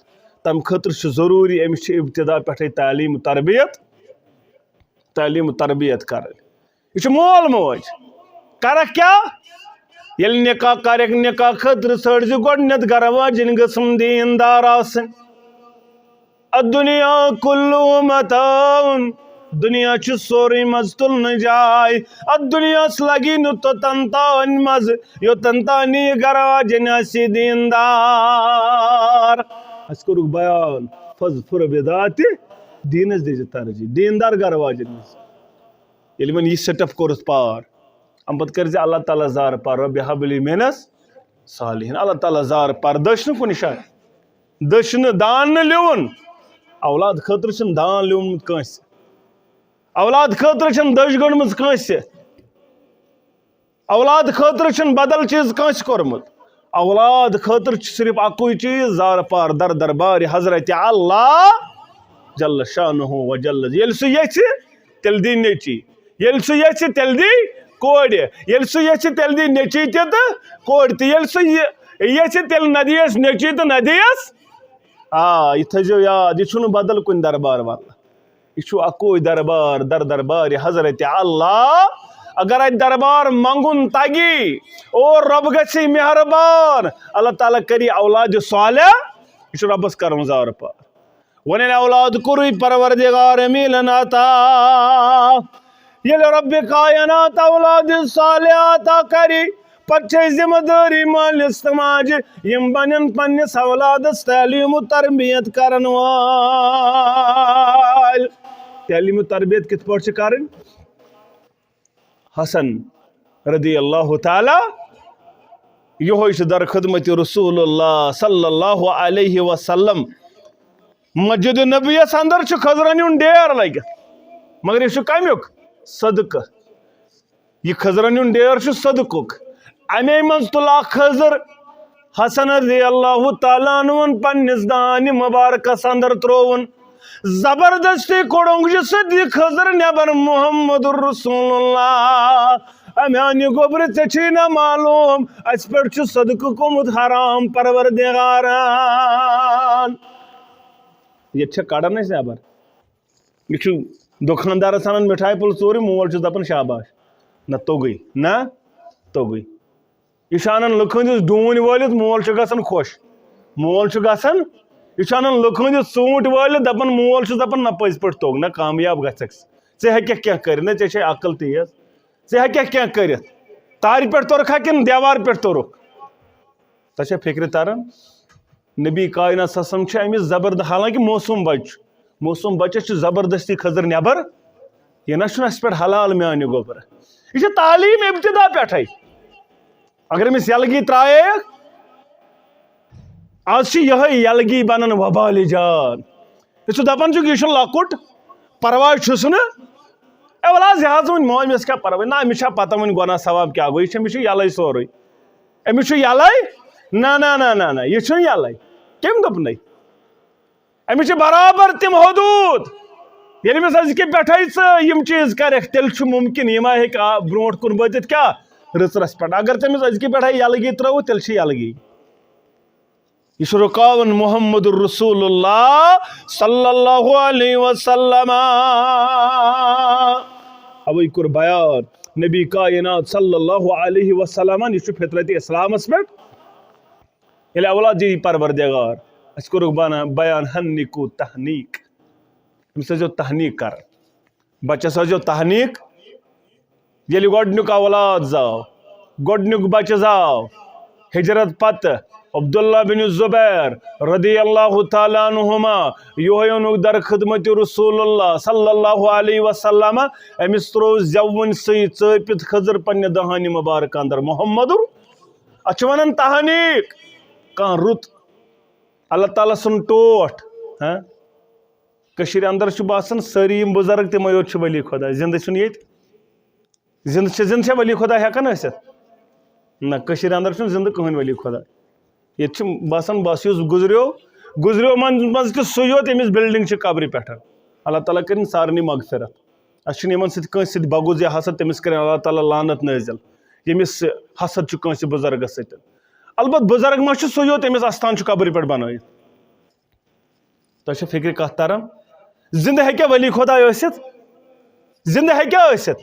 تم خاطر ضروری امس ابتدا پہ تعلیم و تربیت کر یہ مول موج کرک کیا یل نکاح کرک نکاح خاطر ژھرز گۄڈنیتھ گھر واجن گژھن دیندار آسن الدنیا کلو متاع دنیا سوری مز تلن جائے ادنیاس لگی نو توتن تان مز یوتن تانی گھر واجن آسی دیندار اس کو بیان فضفر بذات دینس دیجی ترجیح دیندار گھر واجن یل من یہ سیٹ اپ کورس پار ام پتہ کر اللہ تعالیٰ زار پار رب حب لی منس صالحین اللہ تعالیٰ زار پار دشن کن شاید دشن دان لیون اولاد خاطر چھ دان لیون کنس اولاد خاطر چھ دش گنڈمت کنس اولاد خاطر چھ بدل چیز کنس کورمت اولاد خاطر صرف اکوئی چیز زار پار در دربار حضرت اللہ جل شانہ و جل یل سہ یژھِ تیل دی نیچی یل سہ یژھِ تیل دی کوڑ یل سہ یژھِ تیل دی نیچی تہ تو کوڑ تہ یل سہ یژھِ تیل ندیس نیچی تو ندیس یہ تھو یاد یہ بدل کن دربار والا یہ اکوئی دربار در دربار حضرت اللہ اگر ات دربار منگن تگی اور رب گسی مہربان اللہ تعالیٰ کری اولاد صالح یہ ربس کرن زار پار ون اولاد کوری پروردگار میلن عطا یل رب کائنات اولاد صالح عطا کری پچھے ذمہ داری مالس تماج یم بنن پنس اولادس تعلیم و تربیت کرن وال تعلیم و تربیت کت پٲٹھۍ چھِ کرٕنۍ حسن رضی اللہ تعالی یہ در خدمت رسول اللہ صلی اللہ علیہ وسلم مسجد نبیس اندر خضرن ہند ڈیر لگت مگر یہ کمیک صدقہ یہ خضرن ہند ڈیر صدقک امی من تلا خضر حسن رضی اللہ تعالیٰ عنہ پنس دانہ مبارکس اندر ترون زبردستی کوڑنگ صدیق خضر نبر محمد رسول اللہ امیانی گوبر ٹھیک نا معلوم اس پہ صدقہ گومت حرام پروردگاران یہ کڑان اس نبر یہ دکاندارس انان مٹھائی پل ژور مول دپان شاباش نہ توگی نہ توگی یہ انان لکھ ہندس ڈون ولت مول گژھان خوش مول گژھان یہ انان لکھ ہندس ژوٗنٛٹھۍ وٲلِتھ دپان مول دپان نہ پٔزۍ پٲٹھۍ توٚگ نہ کامیاب گژھکھ ژٕ ہیٚککھ کینٛہہ کٔرِتھ نہ ژےٚ چھے عقل تیز ژٕ ہیٚککھ کینٛہہ کٔرِتھ تارِ پٮ۪ٹھ توٚرکھا کِنہٕ دیوار پٮ۪ٹھ توٚرُکھ تۄہہِ چھا فِکرِ تران نبی کائنات سسم چھِ أمِس زبردست حالانکہِ موسوٗم بچس چھِ زبردستی خضر نٮ۪بر یہِ نہ چھُنہٕ اَسہِ پٮ۪ٹھ حلال میانہِ گوٚبرٕ یہِ چھِ تعلیٖم ابتدا پٮ۪ٹھَے اگر أمِس یلگی ترٛایکھ آز چھِ یِہوٚے یلگی بنان وبالہِ جان یہِ ژٕ دپان چھُکھ یہِ چھُ لۄکُٹ پرواے چھُس نہٕ اے وَلہٕ حظ یہِ حظ وۄنۍ موج مےٚ کیٛاہ پرواے نہ أمِس چھا پتہ وۄنۍ گۄناہ ثواب کیٛاہ گوٚو یہِ چھُ أمِس چھُ یَلَے سورُے أمِس چھُ یَلَے نہ یہِ چھُنہٕ یَلَے کٔمۍ دوٚپنَے أمِس چھِ برابر تِم حدوٗد ییٚلہِ أمِس أزکہِ پٮ۪ٹھَے ژٕ یِم چیٖز کَرٮ۪کھ تیٚلہِ چھُ مُمکِن یہِ ما ہیٚکہِ برونٛٹھ کُن وٲتِتھ کیٛاہ رٕژرَس پٮ۪ٹھ اگر ژٕ أمِس أزکہِ پٮ۪ٹھَے یلگی ترٛٲوٕتھ تیٚلہِ چھِ یلگی یہ رکاون محمد رسول اللہ صلی اللہ علیہ وسلم اوے کور بیان نبی کائنات صلی اللہ علیہ وسلم یہ فطرت اسلامس پہ یل اولاد جی پروردگار اس کورک بیان ہنکو تحنیک امس ٲسۍزیو تحنیک کر بچس ٲسۍزیو تحنیک ییٚلہِ گۄڈنیُک اولاد زاو گۄڈنیُک بچہ زاو ہجرت پتہ عبداللہ بن زبیر رضی اللہ تعالیٰ عنہما یہ اونک در خدمت رسول اللہ صلی اللہ علیہ وسلم امس ترو زون سی ژٲپِتھ خضر پنہ دہانہِ مبارک اندر محمد اتھ ونان تحنیک کان رُت اللہ تعالیٰ سن ٹوٹھ کشیر اندر باسان سٲری یم بزرگ تمے یوت ولی خدا زندہ چھُنہٕ ییٚتہِ زندہ چھا ولی خدا ہیٚکان ٲسِتھ نہ کشیر اندر چھُنہٕ زندہ کٕہٕنۍ ولی خدا یہ باسان بس اس گزریو مز تہ سُے یوت ییٚمِس بلڈنگ قبرِ پٮ۪ٹھ اللہ تعالیٰ کرن سارنٕے مغفرت اس یمن سۭتۍ بغض یا حسد تٔمِس کرن اللہ تعالیٰ لعنت نٲزِل ییٚمِس حسد چھُ کٲنٛسہِ بُزرگس سۭتۍ البتہ بُزرگ ما چھُ سُے یوت ییٚمِس استان چھُ قبرِ پٮ۪ٹھ بنٲیِتھ تۄہہِ چھا فکرِ کتھ تران زندہ ہیٚکیٛاہ ولی خدا ٲسِتھ زندہ ہیٚکیٛاہ ٲسِتھ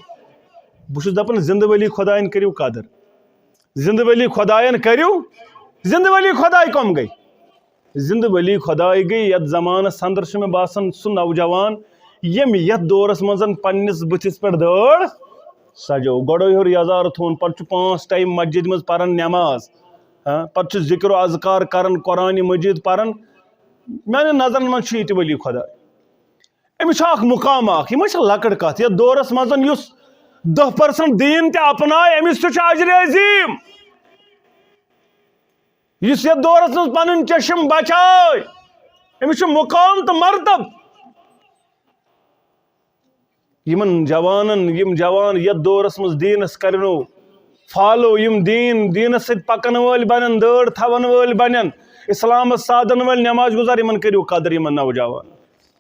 بہٕ چھُس دپان زندہ ولی خدایَن کٔرِو قدر زندہ ولی خدایَن کٔرِو زندہ ولی خداے کم گئی زندہ ولی خداے گئی یت زمانس اندر میں باسان سہ نوجوان یم یت دورس مزن پنس بتھس پہ دٲڑ سجو گۄڈے ہیوٚر یزار تھوٚون پتہٕ چھُ 5 ٹایم مسجد مز پران نٮ۪ماز پتہٕ چھُ ذکر و اذکار کران قرآن مجید پران میانہِ نظرن منٛز چھُ یہِ تہِ ولی خدا أمِس چھُ اکھ مقام اکھ یہِ ما چھِ لۄکٕٹ کتھ یتھ دورس منٛز یُس 10% دیٖن تہِ اپناے أمِس تہِ چھُ اجرِ عظیٖم یُس یتھ دورس منٛز پنٕنۍ چشم بچاے أمِس چھُ مقام تہٕ مرتب یِمن جوانن یِم جوان یتھ دورس منٛز دیٖنس کرنو فالو یِم دیٖنس سۭتۍ پکن وٲلۍ بنن دٲڑ تھاون وٲلۍ بنن اسلامس سادن وٲلۍ نٮ۪ماز گُزار یِمن کٔرِو قدر یِمن نوجوان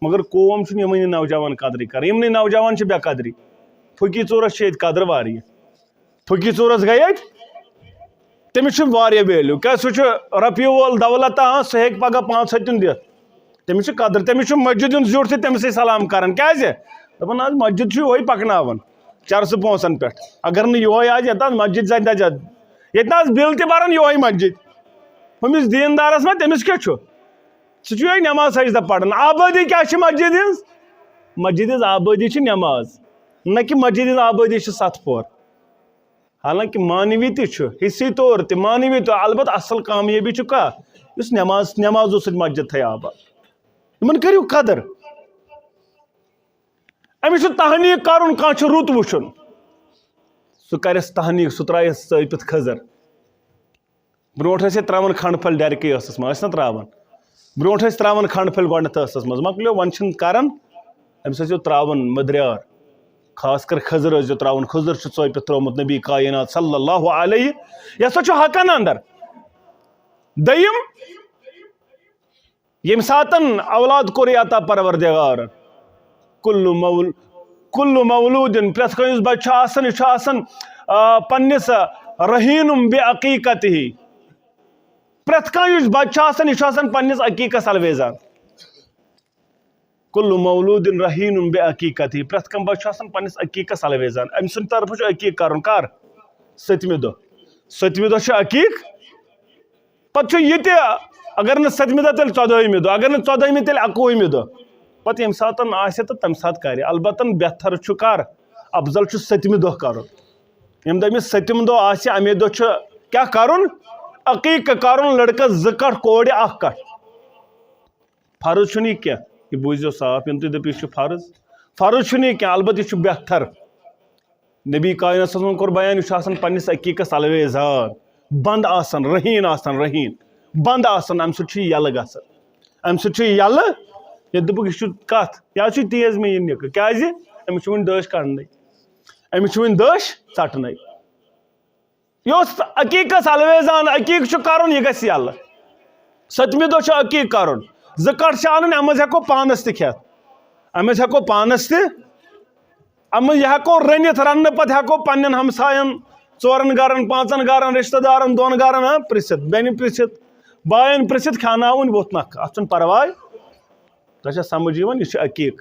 مگر قوم چھُنہٕ یِمنٕے نوجوان قدرٕے کران یِمنٕے نوجوان چھِ بے قدری پھُکی ژوٗرس چھِ ییٚتہِ قدر واریاہ پھُکی ژوٗرس گٔے ییٚتہِ تٔمِس چھُ واریاہ ویلیوٗ کیٛازِ سُہ چھُ رۄپیہِ وول دولت سُہ ہیٚکہِ پگاہ 5 ہَتھ دِتھ تٔمِس چھِ قدر تٔمِس چھُ مسجد ہُنٛد زیُٹھ تہِ تٔمِسٕے سلام کران کیٛازِ دپان حظ مسجد چھُ یِہوے پکناوان چرسہٕ پونٛسن پٮ۪ٹھ اگر نہٕ یِہوے آسہِ ییٚتہِ حظ مسجد زَنہِ ییٚتہِ نہ حظ بِل تہِ بران یِہوے مسجد ہُمِس دیٖندارس ما تٔمِس کیٛاہ چھُ سہ نماز سجدہ پڑھن. آبادی کیا مسجد ہز؟ مسجد ہز آبادی چھ نماز، نہ کہ مسجد ہز آبادی چھ 7 پور. حالانکہ مانوی تہ حصی طور تہ مانوی طور البتہ اصل کامیابی کیا اس نمازو سۭتۍ مسجد تھے آباد. یمن کٔرِو قدر. أمِس چھُ تحنیٖق کرُن، کانٛہہ چھُ رُت وٕچھُن سُہ کرٮ۪س تحنیٖق، سُہ ترٛایس ژٲپِتھ کھٔزٕر. برونٛٹھ ٲسۍ ترٛاوان کھنٛڈ پھٔلۍ ڈٮ۪رکٕے ٲسس منٛز، ٲسۍ نہ ترٛاوان؟ برونٛٹھ ٲسۍ ترٛاوان کھنٛڈ پھٔلۍ گۄڈنٮ۪تھ ٲسس منٛز، مۄکلیو وۄنۍ چھِنہٕ کران. أمِس ٲسۍزیو ترٛاوان مٔدریار، خاص کر کھٔزٕر ٲسۍزیو ترٛاوان. کھٔزٕر چھُ ژٲپِتھ ترٛوومُت نبی کائنات صلی اللہ علیہ. یہِ ہسا چھُ حقن اندر. دوٚیِم، ییٚمہِ ساتن اولاد کوٚر عطا پروردگارن، کُلُّ مولوٗدِن، پرٛٮ۪تھ کانٛہہ یُس بچہِ چھُ آسان، یہِ چھُ آسان پننِس رحیٖنُم بے عقیٖقتہِ. پرٛٮ۪تھ کانٛہہ یُس بچہِ چھُ آسان، یہِ چھُ آسان پننِس عقیٖقس الویزان. کُلُّ مولوٗدِن رحیٖنُم بے عقیٖقتہِ. پرٛٮ۪تھ کانٛہہ بچہِ چھُ آسان پننِس عقیٖقس الویزان. أمۍ سٕنٛدِ طرفہٕ چھُ عقیٖق کرُن کر؟ 7مہِ دۄہ. 7مہِ دۄہ چھُ عقیٖق. پتہٕ چھُ یہِ تہِ اگر نہٕ 7مہِ دۄہ تیٚلہِ 14مہِ دۄہ، اگر نہٕ 14مہِ تیٚلہِ 21مہِ دۄہ. پتہٕ ییٚمہِ ساتن آسہِ تہٕ تمہِ ساتہٕ کرِ. البتہ بہتر چھُ کر؟ افضل چھُ 7مہِ دۄہ کرُن. ییٚمہِ دۄہ أمِس 7م دۄہ آسہِ، اَمے دۄہ چھُ کیٛاہ کرُن؟ عقیٖقہٕ کرُن. لڑکس 2 کٹھ، کورِ 1 کٹھ. فرض چھُنہٕ یہِ کینٛہہ، یہِ بوٗزِو صاف. یِم تُہۍ دٔپِو یہِ چھُ فرض چھُنہٕ یہِ کینٛہہ، البتہ یہِ چھُ بہتر. نبی کائنات صلی اللہ علیہ وسلم کوٚر بیان، یہِ چھُ آسان پننِس عقیٖقس الویزان، بنٛد آسان، رحیٖن آسان، بنٛد آسان. امہِ سۭتۍ چھُ یہِ یلہٕ گژھان. امہِ سۭتۍ چھُ یہِ یلہٕ. ییٚلہِ دوٚپُکھ یہِ چھُ کتھ، یہِ حظ چھُ تیز مےٚ یہِ نِکہٕ. کیٛازِ؟ أمِس چھُ وُنہِ دٔچھ کڑنٕے، أمِس چھُ وُنہِ دٔچھ ژٹنٕے. یہِ اوس عقیٖقس الویزان. عقیٖق چھُ کرُن، یہِ گژھِ یلہٕ. 7مہِ دۄہ چھُ عقیٖق کرُن. 2 کٹھ چھِ انٕنۍ. اَتھ منٛز ہٮ۪کو پانس تہِ کھٮ۪تھ، اَتھ منٛز ہٮ۪کو پانس تہِ، اَتھ منٛز یہِ ہٮ۪کو رٔنِتھ. رننہٕ پتہٕ ہٮ۪کو پننٮ۪ن ہمساین 4 گرن 5 گرن، رشتہٕ دارن 2 گرن پرژھِتھ، بیٚنہِ پرژھِتھ، باین پرژھِتھ، کھٮ۪اناوٕنۍ ووٚتھ نکھ. اتھ چھُنہٕ پرواے. تۄہہِ چھا سمجھ یِوان؟ یہِ چھُ عقیٖق.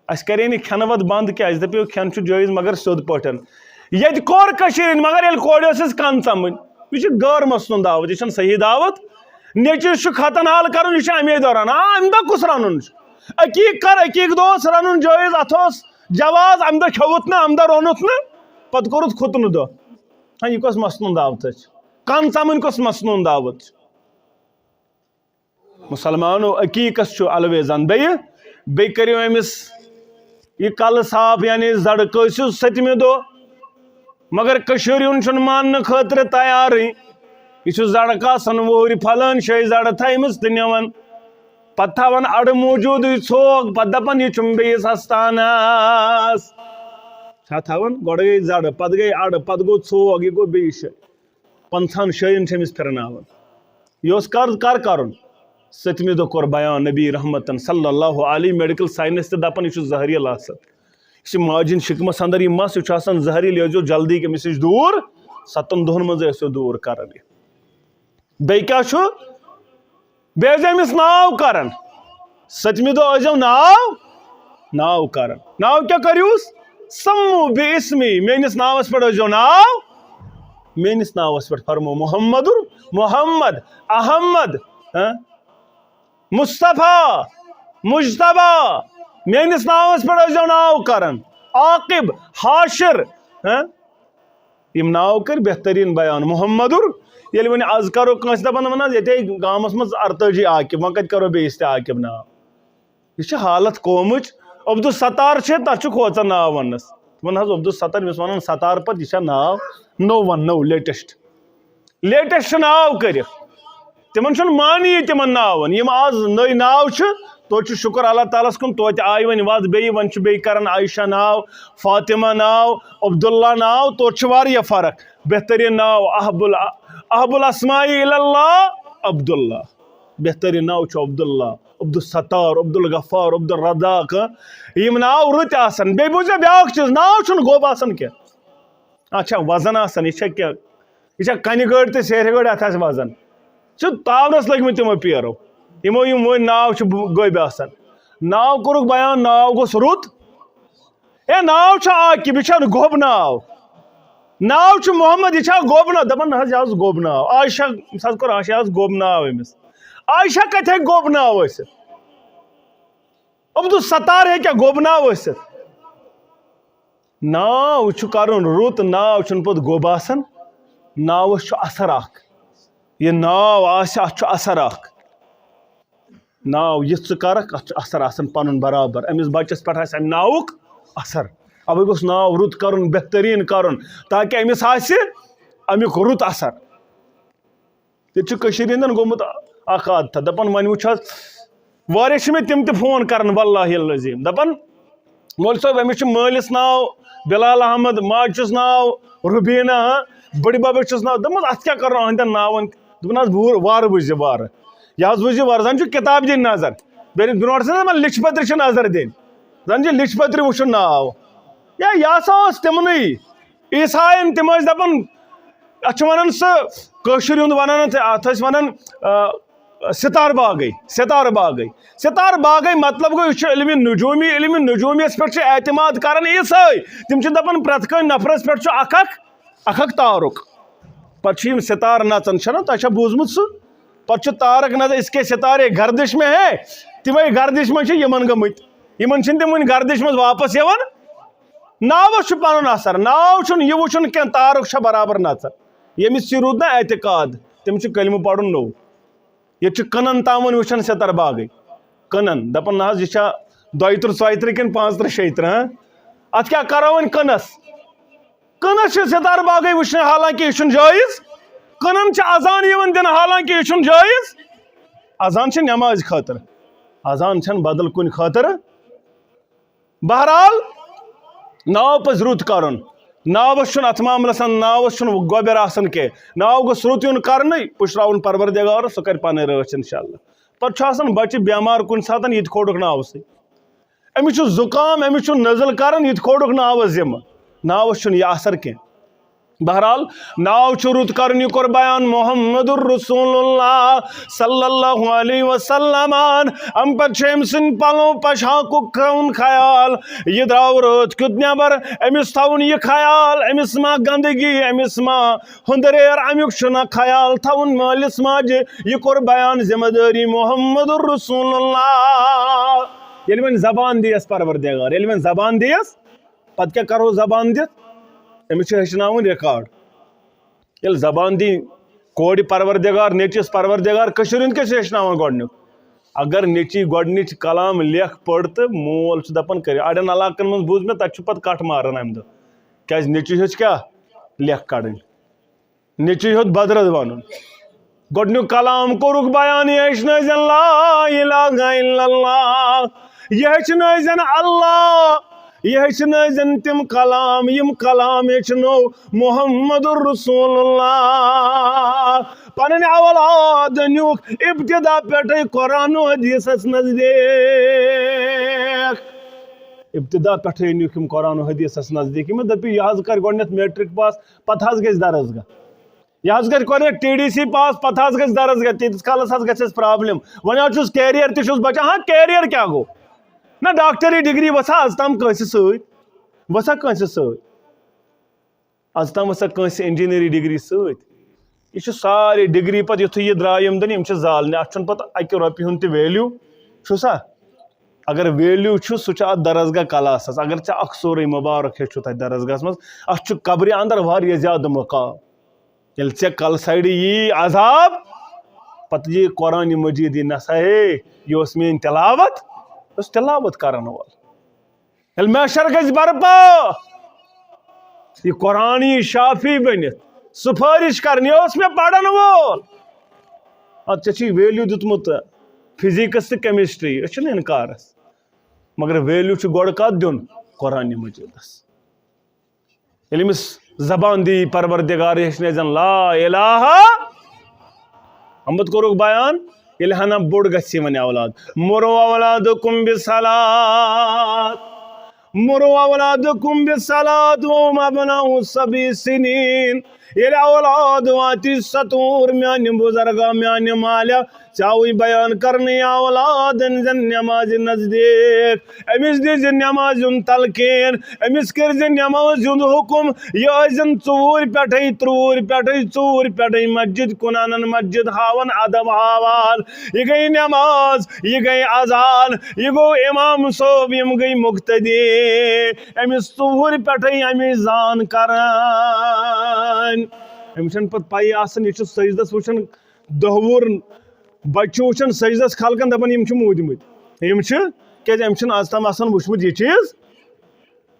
اَسہِ کرے نہٕ کھٮ۪نہٕ وتھ بنٛد کینٛہہ، اَسہِ دپیو کھٮ۪ن چھُ جٲیز مگر سیوٚد پٲٹھۍ. ییٚتہِ کوٚر کٔشیٖرِ ہٕنٛدۍ، مگر ییٚلہِ کورِ ٲسٕس کن ژمٕنۍ. یہِ چھِ غٲر مسنوٗن دعوت، یہِ چھنہٕ صحیح دعوت. نیٚچوِس چھُ ختن حال کرُن، یہِ چھُ اَمے دۄہ رنان. اَمہِ دۄہ کُس رنُن چھُ؟ عقیٖق کر، عقیٖق دۄہ اوس رنُن جٲیز، اتھ اوس جواز. اَمہِ دۄہ کھیوٚوُتھ نہٕ، اَمہِ دۄہ روٚنُتھ نہٕ، پتہٕ کوٚرُتھ خُتنہٕ دۄہ. ہاں یہِ کۄس مسنوٗن دعوت چھِ؟ کن ژمٕنۍ کۄس مسنوٗن دعوت چھِ؟ مسلمانو عقیٖقس چھُ الویزان. بیٚیہِ کٔرِو أمِس یہِ کلہٕ صاف، یعنی زڑٕ کٲسِو 7مہِ دۄہ. مگر کٔشیٖرِ ہُنٛد چھُنہٕ ماننہٕ خٲطرٕ تیارٕے. یہِ چھُ زڑٕ کاسان، وُہٕرۍ پھلٲنۍ جایہِ زڑٕ تھایمٕژ تہٕ نِوان. پتہٕ تھاوان اڑٕ موٗجوٗدٕے ژھوٚگ، پتہٕ دپان یہِ چھُم بیٚیِس استانس. چھا تھاوان؟ گۄڈٕ گٔے زڑٕ، پتہٕ گٔے اڑٕ، پتہٕ گوٚو ژھوٚگ، یہِ گوٚو بیٚیِس جایہِ. 15 جایَن چھِ أمِس پھِرناوان. یہِ اوس کر کرُن؟ 7مہِ دۄہ کوٚر بیان نبی رحمتن صلی اللہ علیہ. میڈیکل ساینس تہِ دپان یہِ چھُ زہریٖلہٕ آسان. یہِ چھِ ماجہِ ہِنٛدِ شِکمس انٛدر یہِ مس، یہِ چھُ آسان زہریٖلہٕ. یہِ ٲسۍزیو جلدی أمِس نِش دوٗر. 7 دۄہن منٛزٕے ٲسِو دوٗر کران یہِ. بیٚیہِ کیٛاہ چھُ؟ بیٚیہِ ٲسۍزیو أمِس ناو کران. 7مہِ دۄہ ٲسۍزیو ناو کران. ناو کیٛاہ کٔرۍہوٗس؟ سموٗ بے اسمی. میٲنِس ناوس پٮ۪ٹھ ٲسۍزیو ناو، میٲنِس ناوس پٮ۪ٹھ فرمو محمد احمد مصطفیٰ مجتبیٰ. میٲنِس ناوس پٮ۪ٹھ ٲسۍزیو ناو کران. عاقب، حاشر، یِم ناو کٔرۍ بہتریٖن بیان. محمدُر. ییٚلہِ وۄنۍ آز کرو کٲنٛسہِ دپان وَن حظ ییٚتے گامس منٛز 48 عاقب، وۄنۍ کتہِ کرو بیٚیِس تہِ عاقب ناو. یہِ چھِ حالت قومٕچ. عبدالستار چھِ، تتھ چھُ کھوژان ناو وننس. وَن حظ عبدالستار، ییٚمِس وَنان ستار پتہٕ، یہِ چھا ناو؟ نوٚو لیٹسٹ ناو کٔرِکھ. تِمن چھُنہٕ معنی تِمن ناون. یِم آز نٔے ناو چھِ، توتہِ چھُ شُکر اللہ تعالیٰ ہس کُن، توتہِ آیہِ وۄنۍ وَتھ بیٚیہِ. وۄنۍ چھِ بیٚیہِ کران عایشہ ناو، فاطمہ ناو، عبداللہ ناو. توتہِ چھِ واریاہ فرق. بہتریٖن ناو احب الاسماء اللہ عبداللہ. بہتریٖن ناو چھُ عبداللہ، عبدالستار، عبدالغفار، عبدالرزاق. یِم ناو رٕتۍ آسان. بیٚیہِ بوٗزِو بیٛاکھ چیٖز، ناو چھُنہٕ گوٚب آسان کینٛہہ. اتھ چھا وزن آسان؟ یہِ چھا کیٛاہ؟ یہِ چھا کنہِ گٲڑۍ تہٕ سیرِ گٲڑۍ اتھ آسہِ وزن؟ یہِ چھُ تاونس لٔگمٕتۍ تِمو پیرو یِمو یِم وۄنۍ ناو چھِ گٔبۍ آسان. ناو کوٚرُکھ بیان، ناو گوٚژھ رُت. ناو چھُ عاقب، یہِ چھا گوٚب ناو؟ ناو چھُ محمد، یہِ چھا گوٚب ناو؟ دپان نہ حظ یہِ حظ گوٚب ناو. عایشہ، مِثال کوٚر عایشہ، یہِ حظ گوٚب ناو أمِس. عائشہ کت ہے گوب ناو ٲسِتھ عبدالستار ہے کیا گوب ناو ٲسِتھ ناو چھُ کَرُن رُت ناو چھُنہٕ پوٚت گوب آسان ناوَس چھُ اثر اکھ یہ ناو آسہِ اَتھ چھُ اثر اکھ ناو یِتھ ژٕ کَرکھ اَتھ چھُ اثر آسان پَنُن برابر أمِس بَچَس پٮ۪ٹھ آسہِ اَمہِ ناوُک اثر اَوَے گوٚژھ ناو رُت کَرُن بہتریٖن کَرُن تاکہِ أمِس آسہِ اَمیُک رُت اثر ییٚتہِ چھُ کٔشیٖرِ ہِنٛدٮ۪ن گوٚمُت اکھ عادتھا دَپان وۄنۍ وٕچھ حظ واریاہ چھِ مےٚ تِم تہِ فون کَران واللہ العظیٖم دَپان مولوی صٲب أمِس چھُ مٲلِس ناو بِلال احمد ماجہِ چھُس ناو رُبیٖنا بٔڈِ بَبَس چھُس ناو دوٚپمَس اَتھ کیٛاہ کَرو أہنٛدٮ۪ن ناوَن دوٚپُن حظ وارٕ وٕچھ زِ وارٕ یہِ حظ وٕچھ زِ وارٕ زَن چھُ کِتاب دِنۍ نظر بیٚیہِ برونٛٹھ ٲسۍ نہ دَپان لیٚچھِ پٔترِ چھِ نظر دِنۍ زَن چھِ لیٚچھِ پٔترِ وٕچھُن ناو یا یہِ ہسا اوس تِمنٕے عیٖسایَن تِم ٲسۍ دَپان اَتھ چھِ وَنان سُہ کٲشُر ہُنٛد وَنان اَتھ ٲسۍ وَنان ستار باغے ستار باغے ستار باغے مطلب گوٚو یہِ چھُ علمِ نجوٗمیَس پٮ۪ٹھ چھِ اعتماد کَران عیٖسٲے تِم چھِ دَپان پرٛٮ۪تھ کٲنٛسہِ نفرَس پٮ۪ٹھ چھُ اکھ اکھ تارُک پَتہٕ چھِ یِم ستار نَژان چھَنا تۄہہِ چھا بوٗزمُت سُہ پَتہٕ چھُ تارک نظر اس کے ستارے گردش میں ہے تِمے گردش منٛز چھِ یِمن گٔمٕتۍ یِمن چھِنہٕ تِم وُنہِ گردش منٛز واپس یِوان ناوَس چھُ پَنُن اثر ناو چھُنہٕ یہِ وٕچھُن کینٛہہ تارُک چھا برابر نژان ییٚمِس یہِ روٗد نا اعتقاد تٔمِس چھُ کلمہٕ پَرُن نوٚو ییٚتہِ چھُ کٕنن تام وٕچھان ستار باغے کٕنن دَپان نہ حظ یہِ چھا 32 34 کِنہٕ 35 36 اَتھ کیٛاہ کَرو وۄنۍ کٕنس چھِ ستار باغے وٕچھنہِ حالانکہِ یہِ چھُنہٕ جٲیِز کٕنن چھِ اذان یِوان دِنہٕ حالانکہِ یہِ چھُنہٕ جٲیِز اذان چھِ نٮ۪مازِ خٲطرٕ اذان چھَنہٕ بدل کُنہِ خٲطرٕ بہرحال ناو پَزِ رُت کَرُن ناوَس چھُنہٕ اَتھ معاملَس ناوَس چھُنہٕ گۄبٮ۪ر آسان کینٛہہ ناو گوٚژھ رُت یُن کَرنٕے پُشراوُن پروردِگارَس سُہ کَرِ پَنٕنۍ رٲچھ اِنشاء اللہ پَتہٕ چھُ آسان بَچہِ بٮ۪مار کُنہِ ساتہٕ یہِ تہِ کھوڑُکھ ناوسٕے أمِس چھُ زُکام أمِس چھُ نٔزٕل کَران یہِ تہِ کھوڑُکھ ناوَس ذِمہٕ ناوَس چھُنہٕ یہِ اثر کینٛہہ بہرحال ناو چھُ رُت کَرُن یہِ کوٚر بیان محمد الرسول اللہ صلی اللہ علیہ وسلم اَمہِ پَتہٕ چھُ أمۍ سٕنٛدۍ پَلو پۄشاکُک تھاوُن خیال یہِ درٛاو رٲتھ کیُتھ نٮ۪بر أمِس تھاوُن یہِ خیال أمِس ما گنٛدگی أمِس ما ہُنٛدریر اَمیُک چھُنہ خیال تھاوُن مٲلِس ماجہِ یہِ کوٚر بیان ذمہٕ دٲری محمد الرسول اللہ ییٚلہِ وۄنۍ زبان دِیَس پروردِگار ییٚلہِ وۄنۍ زبان دِیَس پَتہٕ کیٛاہ کَرو زبان دِتھ أمِس چھُ ہیٚچھناوُن رِکاڈ ییٚلہِ زبان دی کورِ پروردِگار نیٚچوِس پروردِگار کٔشیٖرِ ہُنٛد کیٛاہ چھُ ہیٚچھناوان گۄڈنیُک اگر نیٚچی گۄڈنِچ کلام لیکھ پٔر تہٕ مول چھُ دَپان کٔرِو اَڑٮ۪ن علاقن منٛز بوٗز مےٚ تَتہِ چھُ پَتہٕ کَٹھ ماران اَمہِ دۄہ کیٛازِ نیٚچوۍ ہیوٚچھ کیٛاہ لیکھ کَڑٕنۍ نیٚچوۍ ہیوٚت بدرد وَنُن گۄڈنیُک کلام کوٚرُکھ بیان یہِ ہیٚچھنٲیزٮ۪ن لا اِلاہا اِلا اللہ یہِ ہیٚچھنٲیزٮ۪ن اللہ یہِ ہیٚچھنٲیزٮ۪ن تِم کلام یِم کلام ہیٚچھنو محمد الرسول اللہ پنٕنۍ اولاد نیوٗکھ ابتدا پٮ۪ٹھٕے قرآن و حدیٖثس نزدیٖک ابتدا پٮ۪ٹھٕے نیوٗکھ یِم قرآن و حدیٖثس نزدیٖک یِمو دَپیو یہِ حظ کَرِ گۄڈنٮ۪تھ میٹرِک پاس پتہٕ حظ گژھِ درسگاہ یہِ حظ کَرِ گۄڈنٮ۪تھ TDC پاس پتہٕ حظ گژھِ درسگاہ تیٖتِس کالس حظ گژھٮ۪س پرابلِم وۄنۍ حظ چھُس کیریر تہِ چھُس بچان ہاں کیریر کیٛاہ گوٚو نہ ڈاکٹری ڈگری وَسا آز تام کٲنٛسہِ سۭتۍ وَسا کٲنٛسہِ سۭتۍ آز تام وَسا کٲنٛسہِ اِنجیٖنٔرِنٛگ ڈگری سۭتۍ یہِ چھُ سارے ڈگری پَتہٕ یِتھُے یہِ درٛاے یِم دِنہٕ یِم چھِ زالنہِ اَتھ چھُنہٕ پَتہٕ اَکہِ رۄپیہِ ہُنٛد تہِ ویلیوٗ چھُسا اگر ویلیوٗ چھُ سُہ چھُ اَتھ درسگاہ کلاسس اگر ژےٚ اکھ سورُے مُبارک ہیٚچھُتھ تَتہِ درسگاہس منٛز اَتھ چھُ قبرِ اندر واریاہ زیادٕ مقام ییٚلہِ ژےٚ کلہٕ سایڈٕ یی عذاب پتہٕ یی قرآنِ مجیٖد یی نسا ہے یہِ اوس میٲنۍ تِلاوت یہِ اوس تِلاوت کرن وول ییٚلہِ محشر گژھِ برپا یہِ قرآن یی شافی بٔنِتھ سُفٲرِش کرنہِ یہِ اوس مےٚ پرن وول اَدٕ ژےٚ چھُے ویلیوٗ دیُتمُت فِزِکٕس تہٕ کیمسٹری أسۍ چھِنہٕ اِنکارس مگر ویلیوٗ چھُ گۄڈٕ کتھ دیُن قرآنِ مجیٖدس ییٚلہِ أمِس زبان دی پروردِگار ہیٚچھنٲیزٮ۪ن لا اِلاہا اَمہِ پتہٕ کوٚرُکھ بیان ییٚلہِ ہنا بوٚڑ گژھِ وۄنۍ اولاد مُرو اولادکُم بِصلاۃ مروا اولادکم بالصلاۃ وهم ابناء 7 سنین ییٚلہِ اولاد واتی ستوٗر میانہِ بُزرگا میانہِ مالیہ ژےٚ بیان کرنہٕ یا اولادن زن نٮ۪مازِ نزدیٖک أمِس دِزِ نٮ۪مازِ ہُنٛد تلقیٖن أمِس کٔرزِ نٮ۪مازِ ہُنٛد حُکم یہِ ٲسۍزن 2 پٮ۪ٹھَے 3 پٮ۪ٹھَے 4 پٮ۪ٹھَے مسجد کُن انن مسجد ہاون ادب ہاوان یہِ گٔے نٮ۪ماز یہِ گٔے اذان یہِ گوٚو امام صٲب یِم گٔے مُقتدی أمِس 4 پٮ۪ٹھَے أمِس زان کران أمِس چھنہٕ پتہٕ پَیی آسان یہِ چھُ سجدس وٕچھان 10 وُہُر بچہِ وٕچھان سجدس خلقن دپان یِم چھِ موٗدمٕتۍ یِم چھِ کیازِ أمِس چھُنہٕ آز تام آسان وٕچھمُت یہِ چیٖز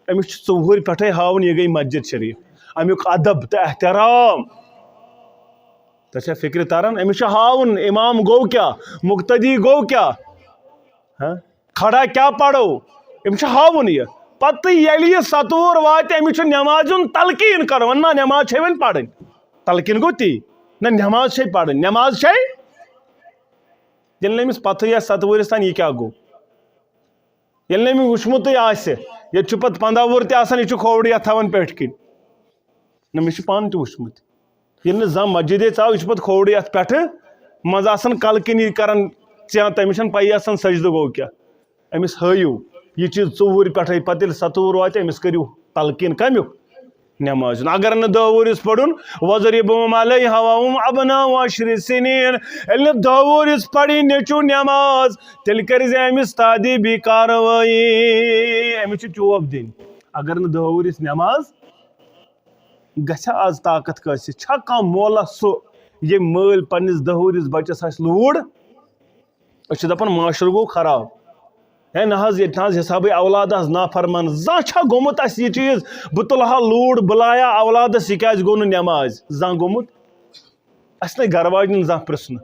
أمِس چھُ 4 پٮ۪ٹھَے ہاوُن یہِ گٔے مسجد شریٖف امیُک ادب تہٕ احترام تۄہہِ چھا فکرِ تران أمِس چھُ ہاوُن امام گوٚو کیٛاہ مُقتدی گوٚو کیٛاہ کھڑا کیٛاہ پرو أمِس چھُ ہاوُن یہِ پتہٕ ییٚلہِ یہِ 7 واتہِ أمِس چھُ نٮ۪مازِ ہُنٛد تلقیٖن کرُن نہ نٮ۪ماز چھے وۄنۍ پرٕنۍ تلقیٖن گوٚو تی نہ نٮ۪ماز چھے پرٕنۍ نٮ۪ماز چھے ییٚلہِ نہٕ أمِس پتہٕے آسہِ 7 وُہرِس تانۍ یہِ کیٛاہ گوٚو ییٚلہِ نہٕ أمِس وٕچھمُتٕے آسہِ ییٚتہِ چھُ پتہٕ 15 وُہُر تہِ آسان یہِ چھُ کھوورِ یتھ تھاوان پٮ۪ٹھۍ کِنۍ نہ مےٚ چھُ پانہٕ تہِ وٕچھمُت ییٚلہِ نہٕ زانٛہہ مسجدے ژاو یہِ چھُ پتہٕ کھوورِ یتھ پٮ۪ٹھٕ منٛزٕ آسان کلہٕ کِنی کران ژےٚ تٔمِس چھنہٕ پَیی آسان سجدٕ گوٚو کیٛاہ أمِس ہٲیِو یہِ چیٖز 4 پٮ۪ٹھَے پتہٕ ییٚلہِ 7 واتہِ أمِس کٔرِو تلقیٖن کمیُک نٮ۪مازِ ہُنٛد اگر نہٕ 10 وُہرِس پرُن وَضرِبُہُم علیہا وَہُم ابناء 10 سنین ییٚلہِ نہٕ 10 وُہرِس پری نیٚچوٗ نٮ۪ماز تیٚلہِ کٔرزِ أمِس تادیٖبی کاروٲیی أمِس چھِ چوب دِنۍ اگر نہٕ 10 وُہرِس نٮ۪ماز گژھِ آز طاقت کٲنٛسہِ چھا کانٛہہ مولا سُہ ییٚمۍ مٲلۍ پننِس 10 وُہرِس بچس آسہِ لوٗر أسۍ چھِ دپان معاشرٕ گوٚو خراب ہے نہ حظ ییٚتہِ نہ حظ حسابٕے اولاد آسہِ نافرمان زانٛہہ چھا گوٚمُت اَسہِ یہِ چیٖز بہٕ تُلہٕ ہا لوٗر بہٕ لایا اولادس یہِ کیازِ گوٚو نہٕ نٮ۪مازِ زانٛہہ گوٚمُت اَسہِ نَے گرٕ واجنٮ۪ن زانٛہہ پرٛژھنہٕ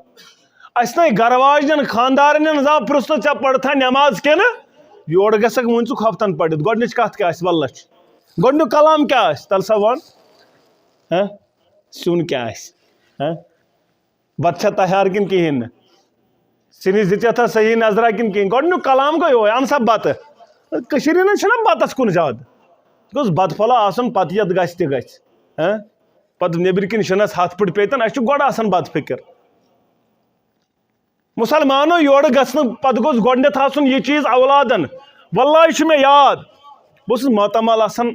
اَسہِ نَے گرٕ واجنٮ۪ن خانٛدارنٮ۪ن زانٛہہ پرٛژھنہٕ ژےٚ پٔرتھا نٮ۪ماز کِنہٕ یورٕ گژھکھ مٲنۍ ہفتن پٔرِتھ گۄڈنِچ کتھ کیٛاہ آسہِ وَللہ چھِ گۄڈنیُک کلام کیٛاہ آسہِ تَلہٕ سا وَن سیُن کیٛاہ آسہِ بتہٕ چھا تیار کِنہٕ کِہیٖنۍ نہٕ سِنِس دِژیتھا صحیح نظرا کِنہٕ کِہیٖنۍ گۄڈنیُک کلام گوٚو یِہوے اَن سا بتہٕ کٔشیٖرِ ہِنٛدٮ۪ن چھُنہ بتس کُن زیادٕ گوٚژھ بتہٕ پھوٚلہ آسُن پتہٕ یَتھ گژھِ تہِ گژھِ پتہٕ نیٚبرۍ کِنۍ شِنس ہتھ پھٕٹۍ پیتن اَسہِ چھُ گۄڈٕ آسان بتہٕ فِکر مُسلمانو یورٕ گژھنہٕ پتہٕ گوٚژھ گۄڈنٮ۪تھ آسُن یہِ چیٖز اولادن واللہ چھُ مےٚ یاد بہٕ اوسُس ماتامال آسان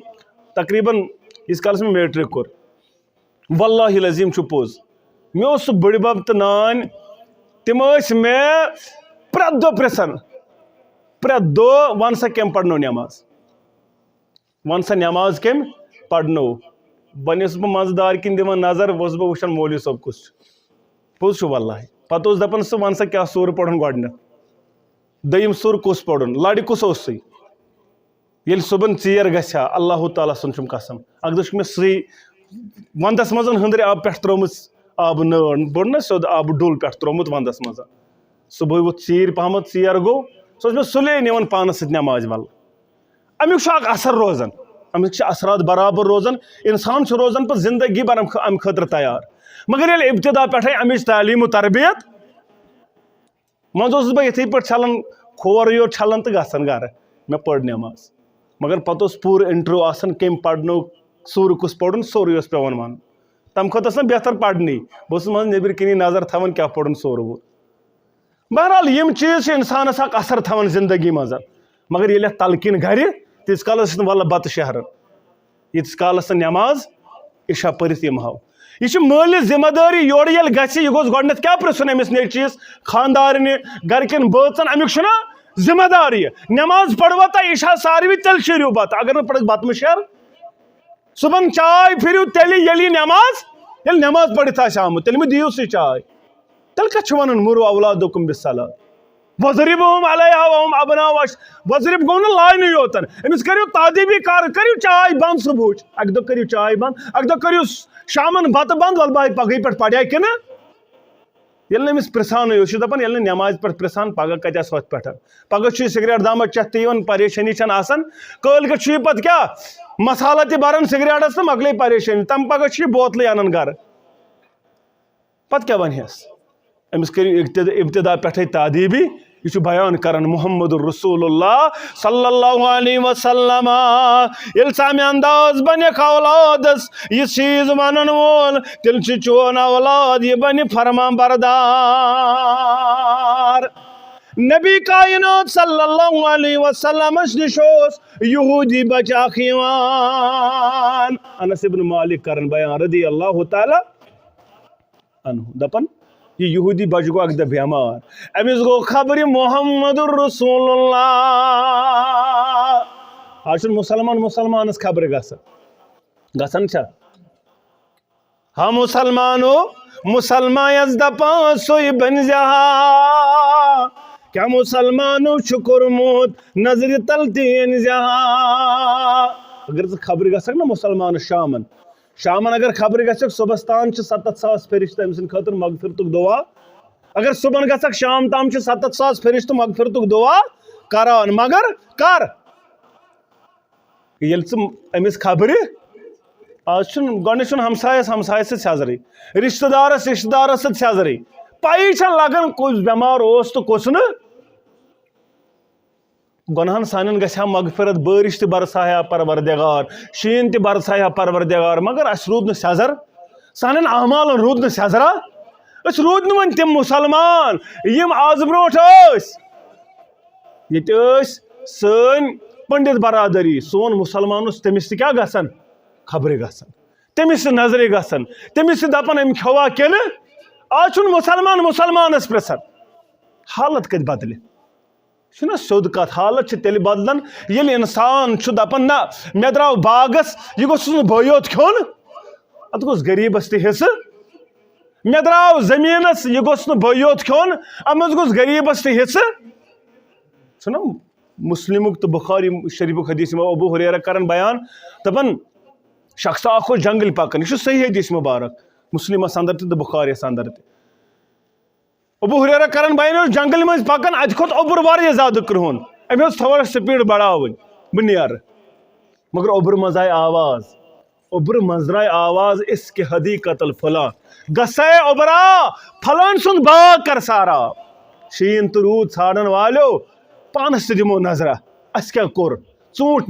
تقریٖبن ییٖتِس کالس مےٚ میٹرِک کوٚر واللہ العظیٖم چھُ پوٚز مےٚ اوس سُہ بٕڈِبب تہٕ نانۍ تِم ٲسۍ مےٚ پرٛٮ۪تھ دۄہ پرٛژھان پرٛٮ۪تھ دۄہ وَن سا کٔمۍ پرنو نٮ۪ماز وَن سا نٮ۪ماز کٔمۍ پرنو وۄنۍ اوسُس بہٕ منٛزٕ دارِ کِنۍ دِوان نظر اوسُس بہٕ وٕچھان مولوی صٲب کُس چھُ پوٚز چھُ واللہ پتہٕ اوس دپان سُہ وَن سا کیٛاہ سوٗرٕ پرُن گۄڈنٮ۪تھ دوٚیِم سُر کُس پرُن لرِ کُس اوس سُے ییٚلہِ صُبحن ژیر گژھِ ہا اللہ تعالیٰ سُنٛد چھُم قسم اکھ دۄہ چھُ مےٚ سُے ونٛدس منٛز ہٕنٛدرِ آبہٕ پٮ۪ٹھ ترٲومٕژ آبہٕ نٲر بوٚڑ نہ سیوٚد آبہٕ ڈُل پٮ۪ٹھ ترٛوومُت ونٛدس منٛز صُبحٲے ووٚتھ ژیٖرۍ پہمتھ ژیر گوٚو سُہ اوس مےٚ سُلے نِوان پانس سۭتۍ نٮ۪مازِ وَلہٕ امیُک چھُ اکھ اثر روزان امیُک چھِ اثرات برابر روزان انسان چھُ روزان پتہٕ زندگی بھر امہِ خٲطرٕ تیار مگر ییٚلہِ ابتدا پٮ۪ٹھے امِچ تعلیٖم و تربیت منٛزٕ اوسُس بہٕ یِتھٕے پٲٹھۍ چھلان کھور یور چھلان تہٕ گژھان گرٕ مےٚ پٔر نٮ۪ماز مگر پتہٕ اوس پوٗرٕ اِنٹرویو آسان کٔمۍ پرنو سوٗرٕ کُس پرُن سورُے اوس پیٚوان وَنُن تمہِ کھۄتہٕ ٲس نہ بہتر پرنٕے بہٕ اوسُس منٛزٕ نیٚبرۍ کِنی نظر تھاوان کیٛاہ پرُن سورٕ وول بہرحال یِم چیٖز چھِ انسانس اکھ اثر تھاوان زندگی منٛز مگر ییٚلہِ اتھ تلقیٖن گرِ تیٖتِس کالس ٲسۍ نہٕ وَلہٕ بتہٕ شہران ییٖتِس کالس نہٕ نٮ۪ماز عشا پٔرِتھ یِمہو یہِ چھِ مٲلِس ذمہٕ دٲری یورٕ ییٚلہِ گژھِ یہِ گوٚژھ گۄڈنٮ۪تھ کیٛاہ پرٛژھُن أمِس نیٚچوِس خانٛدارنہِ گرِکٮ۪ن بٲژن امیُک چھُنہ ذمہٕ دار یہِ نٮ۪ماز پٔروا تۄہہِ عشا ساروی تیٚلہِ شیٖرِو بتہٕ اگر نہٕ پٔرِکھ بتہٕ مہٕ شیر صُبحن چاے پھِرِو تیٚلہِ ییٚلہِ یہِ نٮ۪ماز ییٚلہِ نٮ۪ماز پٔرِتھ آسہِ آمُت تیٚلہِ مہٕ دِیِو سُے چاے تیٚلہِ کتھ چھُ وَنُن مُرو اولادکُم بالصلاۃ وَضرِبُہُم علیہا وَہُم ابناء وَضرِب گوٚو نہٕ لاینٕے یوتن أمِس کٔرِو تادیٖبی کار کٔرِو چاے بنٛد صبحٕچ اکہِ دۄہ کٔرِو چاے بنٛد اکہِ دۄہ کٔرِو شامن بتہٕ بنٛد وَلہٕ بہٕ پگہٕے پٮ۪ٹھ پریا کِنہٕ ییٚلہِ نہٕ أمِس پرٛژھانٕے یہِ چھُ دپان ییٚلہِ نہٕ نٮ۪مازِ پٮ۪ٹھ پرٛژھان پگہہ کتہِ آسہِ ہۄتھ پٮ۪ٹھ پگہہ چھُ یہِ سِگریٹ دامہ چٮ۪تھ تہِ یِوان پریشٲنی چھنہٕ آسان کٲلۍ کٮ۪تھ چھُ یہِ پتہٕ کیٛاہ مسالہ تہِ بران سِگریٹس تہٕ مۄکلے پریشٲنی تمہِ پگہہ چھُ یہِ بوتلٕے انان گرٕ پتہٕ کیٛاہ ونہس أمِس کٔرِو ابتدا پٮ۪ٹھے تادیٖبی یہ بیان کرن محمد رسول اللہ صلی اللہ علیہ وسلم یل سامع انداز بنک اولادس یہ چیز ونن وول تیل چون اولاد یہ بن فرمان بردار نبی کائنات صلی اللہ علیہ وسلم نش یہودی بچہ یوان انس بن مالک کرن بیان رضی اللہ تعالی عنہ دپن یہ یہودی بچہ گو اک دہ بیمار امس گو خبر محمد رسول اللہ آج مسلمانس خبر گسن چھا ہاں مسلمان یس دپان سوی بن زہا کیا مسلمانو کورمت نظر تل تین زہا اگر خبر گسک نا مسلمان شامن اگر خبر گسک صبح تان 7,000 فرشتہ أمۍ سٕنٛدِ خٲطرٕ مغفرتُک دعا اگر صبح گسک شام تام 7,000 فرشتہ مغفرتُک دعا کران مگر کر ییٚلہِ ژٕ أمِس خبرِ آز چھُنہٕ گۄڈنیٚتھ چھُنہٕ ہمسایس سۭتۍ سیٚزرٕے رشتہ دارس سۭتۍ سیٚزرٕے پایی چھےٚ لگان کُس بٮ۪مار اوس تہٕ کُس نہٕ گۄنہن سانٮ۪ن گژھِ ہا مغفرت بٲرِش تہِ برسایا پروردگار شیٖن تہِ برسایا پروردگار مگر اَسہِ روٗد نہٕ سیٚزر سانٮ۪ن اعمالن روٗد نہٕ سیٚزرا أسۍ روٗدۍ نہٕ وۄنۍ تِم مُسلمان یِم آز برونٛٹھ ٲسۍ ییٚتہِ ٲسۍ سٲنۍ پنڈت برادری سون مسلمان اوس تٔمِس تہِ کیٛاہ گژھان خبرِ گژھان تٔمِس تہِ نظرِ گژھان تٔمِس تہِ دپان أمۍ کھیوٚوا کِنہٕ آز چھُنہٕ مسلمان مسلمانس پرژھان حالت کتہِ بدلہِ چھُنہ سیوٚد کتھ حالت چھِ تیٚلہِ بدلان ییٚلہِ انسان چھُ دپان نہ مےٚ درٛاو باغس یہِ گوٚژھُس نہٕ بٲے یوت کھیوٚن اتھ گوٚژھ غریٖبس تہِ حصہٕ مےٚ درٛاو زٔمیٖنس یہِ گوٚژھ نہٕ بٲے یوت کھیوٚن اتھ منٛز گوٚژھ غریٖبس تہِ حصہٕ چھُنہ مسلمُک تہٕ بخاری شریفُک حدیث ابو ہریرہ کران بیان دپان شخص اکھ اوس جنگل پکان یہ صحیح حدیث مبارک مسلمس اندر تہِ تہٕ بخاریس اندر تہِ ابو ہریرہ کران بیان جنگل مز پکان اتہ کھوت اوبر واریاہ زیادٕ کرہُن أمۍ اوس تھوڑا سپیڈ بڑاوٕنۍ بہٕ نیرٕ مگر اوبر منٛز آیہِ آواز اوبر منٛز درٛاے آواز اس کے حدیقت الفلاں گژھے اوبرا فلان سُنٛد باغ کر سارا شیٖن تہٕ روٗد ژھانڈن والیو پانس تہِ دِمو نظرا اسہِ کیٛاہ کوٚر ژوٗنٛٹھ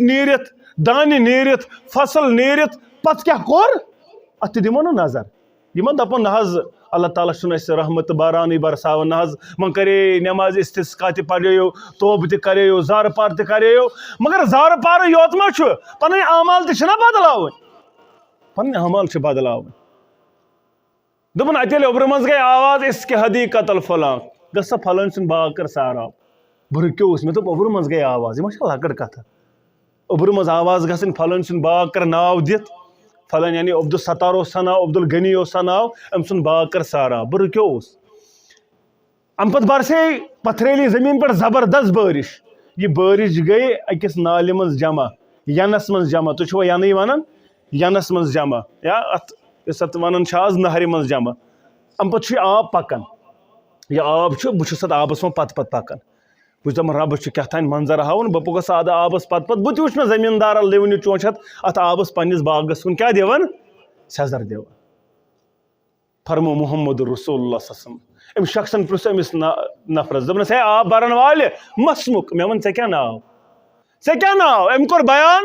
نیٖرِتھ دانہِ نیٖرِتھ فصل نیٖرِتھ پتہٕ کیٛاہ کوٚر اتھ تہِ دِمو نہ نظر یِمن دپان نہ حظ اللہ تعالیٰ چھُنہٕ اَسہِ رحمت تہٕ بارانٕے برساوان نہ حظ وۄنۍ کرے نٮ۪ماز استسقا تہِ پرییو توبہٕ تہِ کرییو زارٕ پار تہِ کرییو مگر زارٕ پارٕ یوت ما چھُ پنٕنۍ اعمال تہِ چھِنہ بدلاوٕنۍ پنٕنۍ اعمال چھِ بدلاوٕنۍ دوٚپُن اتہِ ییٚلہِ اوبرٕ منٛز گٔے آواز اس کے حدیقت الفلاں گژھ سا فلٲنۍ سُنٛد باغ کر سارا بہٕ رُکیووُس مےٚ دوٚپ اوبرٕ منٛز گٔے آواز یہِ ما چھےٚ لۄکٕٹ کتھا اوبرٕ منٛز آواز گژھٕنۍ فلٲنۍ سُنٛد باغ کر ناو دِتھ فلٲنۍ یعنی عبدالستار اوس سا ناو عبدالغنی اوس سا ناو أمۍ سُنٛد باغ کر سارا بہٕ رُکیووُس امہِ پتہٕ برسے پتھریلی زمیٖن پٮ۪ٹھ زبردست بٲرِش یہِ بٲرِش گٔے أکِس نالہِ منٛز جمع ینس منٛز جمع تُہۍ چھِوا ینٕے ونان ینس منٛز جمع یا اتھ یُس اتھ ونان چھِ آز نہرِ منٛز جمع امہِ پتہٕ چھُ یہِ آب پکان یہِ آب چھُ بہٕ چھُس اتھ آبس منٛز پتہٕ پکان بہٕ چھُس دپان رۄبس چھُ کیٛاہ تانۍ منظر ہاوُن بہٕ پوٚکُس ادٕ آبس پتہٕ بہٕ تہِ وٕچھ مےٚ زمیٖندارن لِونہِ چونٛچھت اتھ آبس پننِس باغس کُن کیٛاہ دِوان سیٚزر دِوان فرمو محمد رسول اللہ صلی اللہ علیہ وسلم أمۍ شخصن پرٛژھ أمِس نفرس دوٚپنس ہے آب برن والہِ مسمُک مےٚ ووٚن ژےٚ کیٛاہ ناو أمۍ کوٚر بیان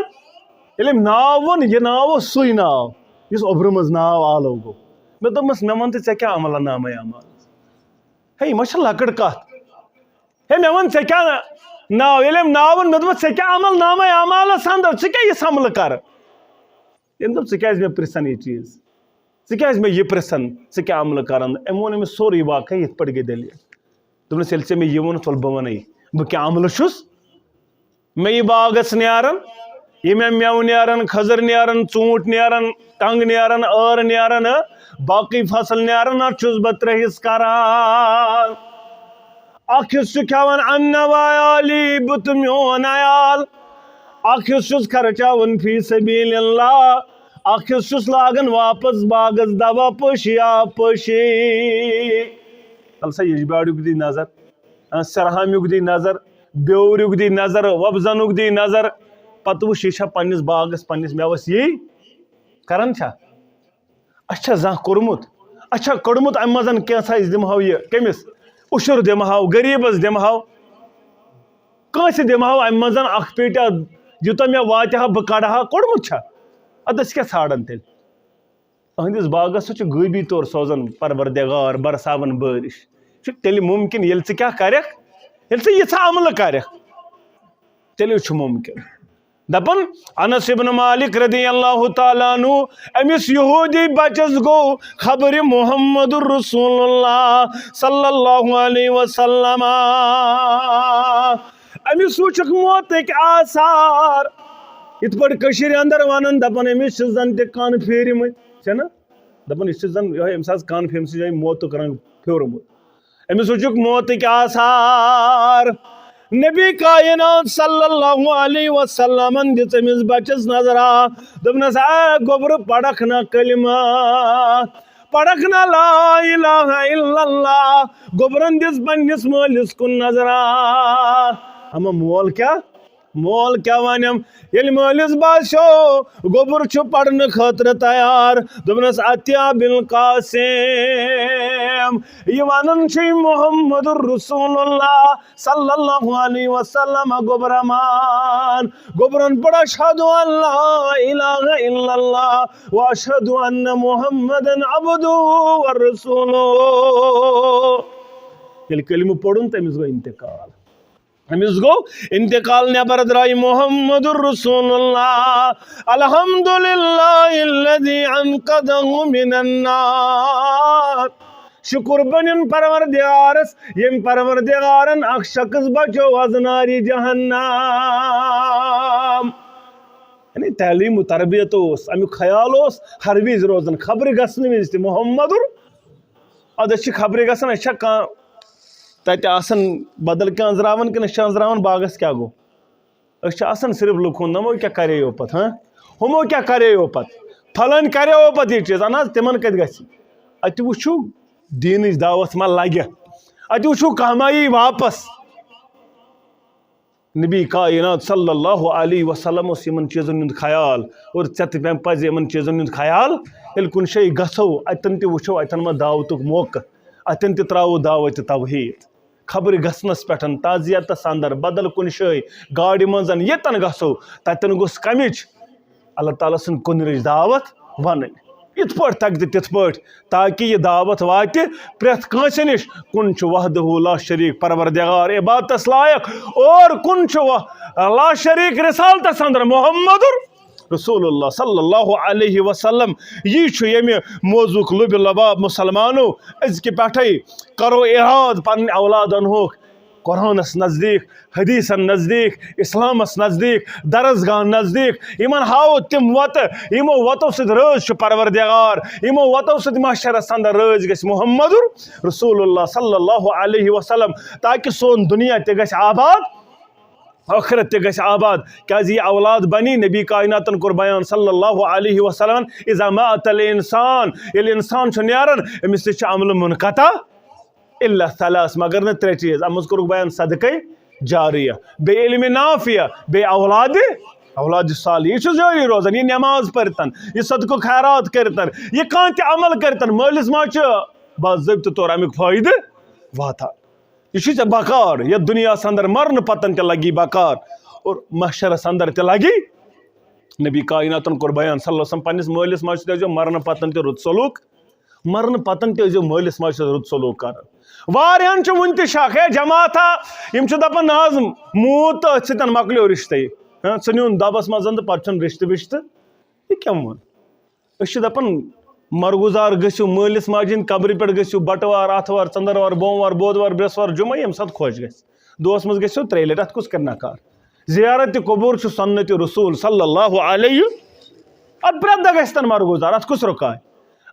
ییٚلہِ أمۍ ناو ووٚن یہِ ناو اوس سُے ناو یُس اوبرٕ منٛز ناو آلو گوٚو مےٚ دوٚپمس مےٚ ووٚن تہٕ ژےٚ کیٛاہ عملہ نامے اعمال ہے یہِ ما چھےٚ لۄکٕٹ کتھ ہے مےٚ ووٚن ژےٚ کیٛاہ ناو ییٚلہِ أمۍ ناو ووٚن مےٚ دوٚپمس ژےٚ کیٛاہ عمل نامے اعمالس اندر ژٕ کیٛاہ یِژھ عملہٕ کرٕ أمۍ دوٚپ ژٕ کیٛازِ مےٚ پرژھان یہِ چیٖز ژٕ کیٛازِ مےٚ یہِ پرژھان ژٕ کیٛاہ عملہٕ کران أمۍ ووٚن أمِس سورُے واقعہ یِتھ پٲٹھۍ گٔے دٔلیٖل دوٚپنس ییٚلہِ ژےٚ مےٚ یہِ ووٚنُتھ وَلہٕ بہٕ وَنَے بہٕ کیٛاہ عملہٕ چھُس مےٚ یہِ باغس نیران یہِ مےٚ مٮ۪وٕ نیران کھٔزٕر نیران ژوٗنٛٹھۍ نیران ٹنٛگ نیران ٲر نیران باقٕے فصل نیران اتھ چھُس بہٕ 3 حصہٕ کران اکھ حصہٕ چھُ کھٮ۪وان اننہٕ ویالی بہٕ تہٕ میون عیال اکھ حصہٕ چھُس خرچاوان فی سبیل اللہ اکھ حصہٕ چھُس لاگان واپس باغس دوا پٲشی آب پٲشی السا یجباڑیُک دی نظر سرہامیُک دی نظر بیوریُک دی نظر وۄبزنُک دی نظر پتہٕ وٕچھ یہِ چھا پننِس باغس پننِس مٮ۪وس یی کران چھا اَسہِ چھا زانٛہہ کوٚرمُت اَسہِ چھا کٔڑمُت امہِ منٛز کینٛژھا أسۍ دِمہو یہِ کٔمِس اشر دمہو غریبس دمہو کنس دمہو ام مزن اخ پیٹا یوتہ مے واتہ بہ کڑہا کوڑمت چھا ادس کیا ژھانڈن تیل اہندس باغس سہ غٲبی طور سوزان پروردگار برساون بارش تیل ممکن یل ژٕ کیاہ کرکھ یل ژٕ یژھا عملہ کرکھ تیل چھ ممکن دپن انس ابن مالک رضی اللہ تعالیٰ عنہ امس یہودی بچس گو خبر محمد الرسول اللہ صلی اللہ علیہ وسلم امس وچک موتک آثار ات پٹ کشیر اندر ونن دپن امس زن تہ کان پھیرمت چھنا دپن اس زن یہ امس کان پھیرمس جائے موتک رنگ پھیورمت امس وچک موتک آثار نبی کائنات صلی اللہ علیہ وسلم دس امس بچس نظرا دپنس اے گوبر پڑھک نا کلمہ پڑھک نا لا الہ الا اللہ گوبرن دس پنس مالس کن نظرا اما مول کیا ونم یل مالس باسو گوبر چھ پڑھن خاطر تیار دپنس اتیا بالقاسم یہ ونن چھ محمد الرسول اللہ صلی اللہ علیہ وسلم گوبر امان گوبرن پڑھ اشہد ان لا الہ الا اللہ واشہد ان محمدن عبدہ ورسولہ یل کلمہ پڑھن تمس گو انتقال امس گو انتقال نبر درائی محمد الرسول اللہ الحمدللہ الذی انقذہ من النار شکر بنن پروردگارس یم پروردگارن اخ شخص بچو از ناری جہنم یعنی تعلیم و تربیت اس امیک خیال اس ہر ویز روزن خبر گسن وز تہ محمد ادس خبر گسن اچھا تتہ آسن بدل کیا انزراون کن انزراون باغس کیا گو آسن صرف لکھن نمو کیا کریو پت ہاں ہمو کیا کریو پت پھلن کریو پت یہ چیز اہن تمن کت گژھِ اتہ وچھو دینچ دعوت ما لگہ اتہ وچھو کمائی واپس نبی کائنات صلی اللہ علیہ وسلم اس یمن چیزن ہند خیال اور ژےٚ تہِ پزِ یمن چیزن ہند خیال ییٚلہِ کُنہِ جایہِ گژھو اتن تہِ وٕچھو اتن ما دعوتُک موقع اتن تہِ تراوو دعوت توحید خبر گژھنس پٮ۪ٹھ تعزیتس اندر بدل کُنہِ جایہِ گاڑِ منٛز ییٚتن گژھو تتن گوٚژھ کمِچ اللہ تعالیٰ سٕنٛدِ کُنرٕچ دعوت ونٕنۍ یِتھ پٲٹھۍ تگہِ تِتھ پٲٹھۍ تاکہ یہ دعوت واتہِ پرٛٮ۪تھ کٲنٛسہِ نِش کُن چھُ وحدہ لا شریٖک پروردگار عبادتس لائق اور کُن چھُ لا شریٖک رسالتس اندر محمد رسول اللہ صلی اللہ علیہ وسلم یہ چھُ ییٚمہِ موضوعک لُبہِ لباب مسلمانو أزکہِ پٮ۪ٹھَے کرو احاد پنٕنۍ اولاد انہوک قرآنس نزدیک حدیثن نزدیک اسلامس نزدیک درسگاہ نزدیک یمن ہاو تم وتہ یمو وتو سۭتۍ رٲضۍ چھُ پروردگار یمو وتو سۭتۍ معاشرس اندر رٲضۍ گژھِ محمد رسول اللہ صلی اللہ علیہ وسلم تاکہ سون دنیا تہِ گژھِ آباد آخرت تہِ گژھِ آباد کیازِ یہ اولاد بنی نبی کائناتن کوٚر بیان صلی اللہ علیہ وسلم اذا مات الانسان ییٚلہِ انسان چھُ نیران أمِس تہِ چھُ عملہٕ منقطع الا ثلاث مگر نہ ترے چیز ام کوٚرُکھ بیان صدقے جاریہ بے علم نافیہ بے اولاد صالح یہ چھُ جٲری روزان یہ نماز پرتن یہ صدقہ خیرات کرتن یہ کانٛہہ تہِ عمل کرتن مٲلِس ماجہِ چھُ باضٲبطہٕ طور امیُک فٲیدٕ واتان یہ چھُ ژےٚ بکار یتھ دنیاہس اندر مرنہٕ پتن تہِ لگی بکار اور محشرس اندر تہِ لگی نبی کائناتن کوٚر بیان صلی اللہ علیہ وسلم پننس مٲلِس ماجہِ سۭتۍ ٲسۍزیو مرنہٕ پتن تہِ رُت سلوٗک مرنہٕ پتن تہِ ٲسۍزیو مٲلِس ماجہِ سۭتۍ رُت سلوٗک کران واریاہن چھُ وُنہِ تہِ شک ہے جماعتھا یِم چھِ دپان نہ حظ موٗد تہٕ أتھۍ سۭتۍ مۄکلیو رشتے ژٕ نیوٗن دبس منٛز تہٕ پتہٕ چھُنہٕ رشتہٕ وشتہٕ یہِ کیٛاہ ووٚن أسۍ چھِ دپان مرگُزار گٔژھِو مٲلِس ماجہِ ہِنٛدِ قبرِ پٮ۪ٹھ گٔژھِو بٹوار آتھوار ژنٛدٕروار بوموار بودوار برٛٮ۪سوار جمعہ ییٚمہِ ساتہٕ خۄش گژھِ دۄہس منٛز گٔژھِو 3 لٹہِ اتھ کُس کرِ نکار زیارت قبوٗر چھُ سنتِ رسول صلی اللہ علیہ اتھ پرٛٮ۪تھ دۄہ گژھِ تن مرگُزار اتھ کُس رُکاے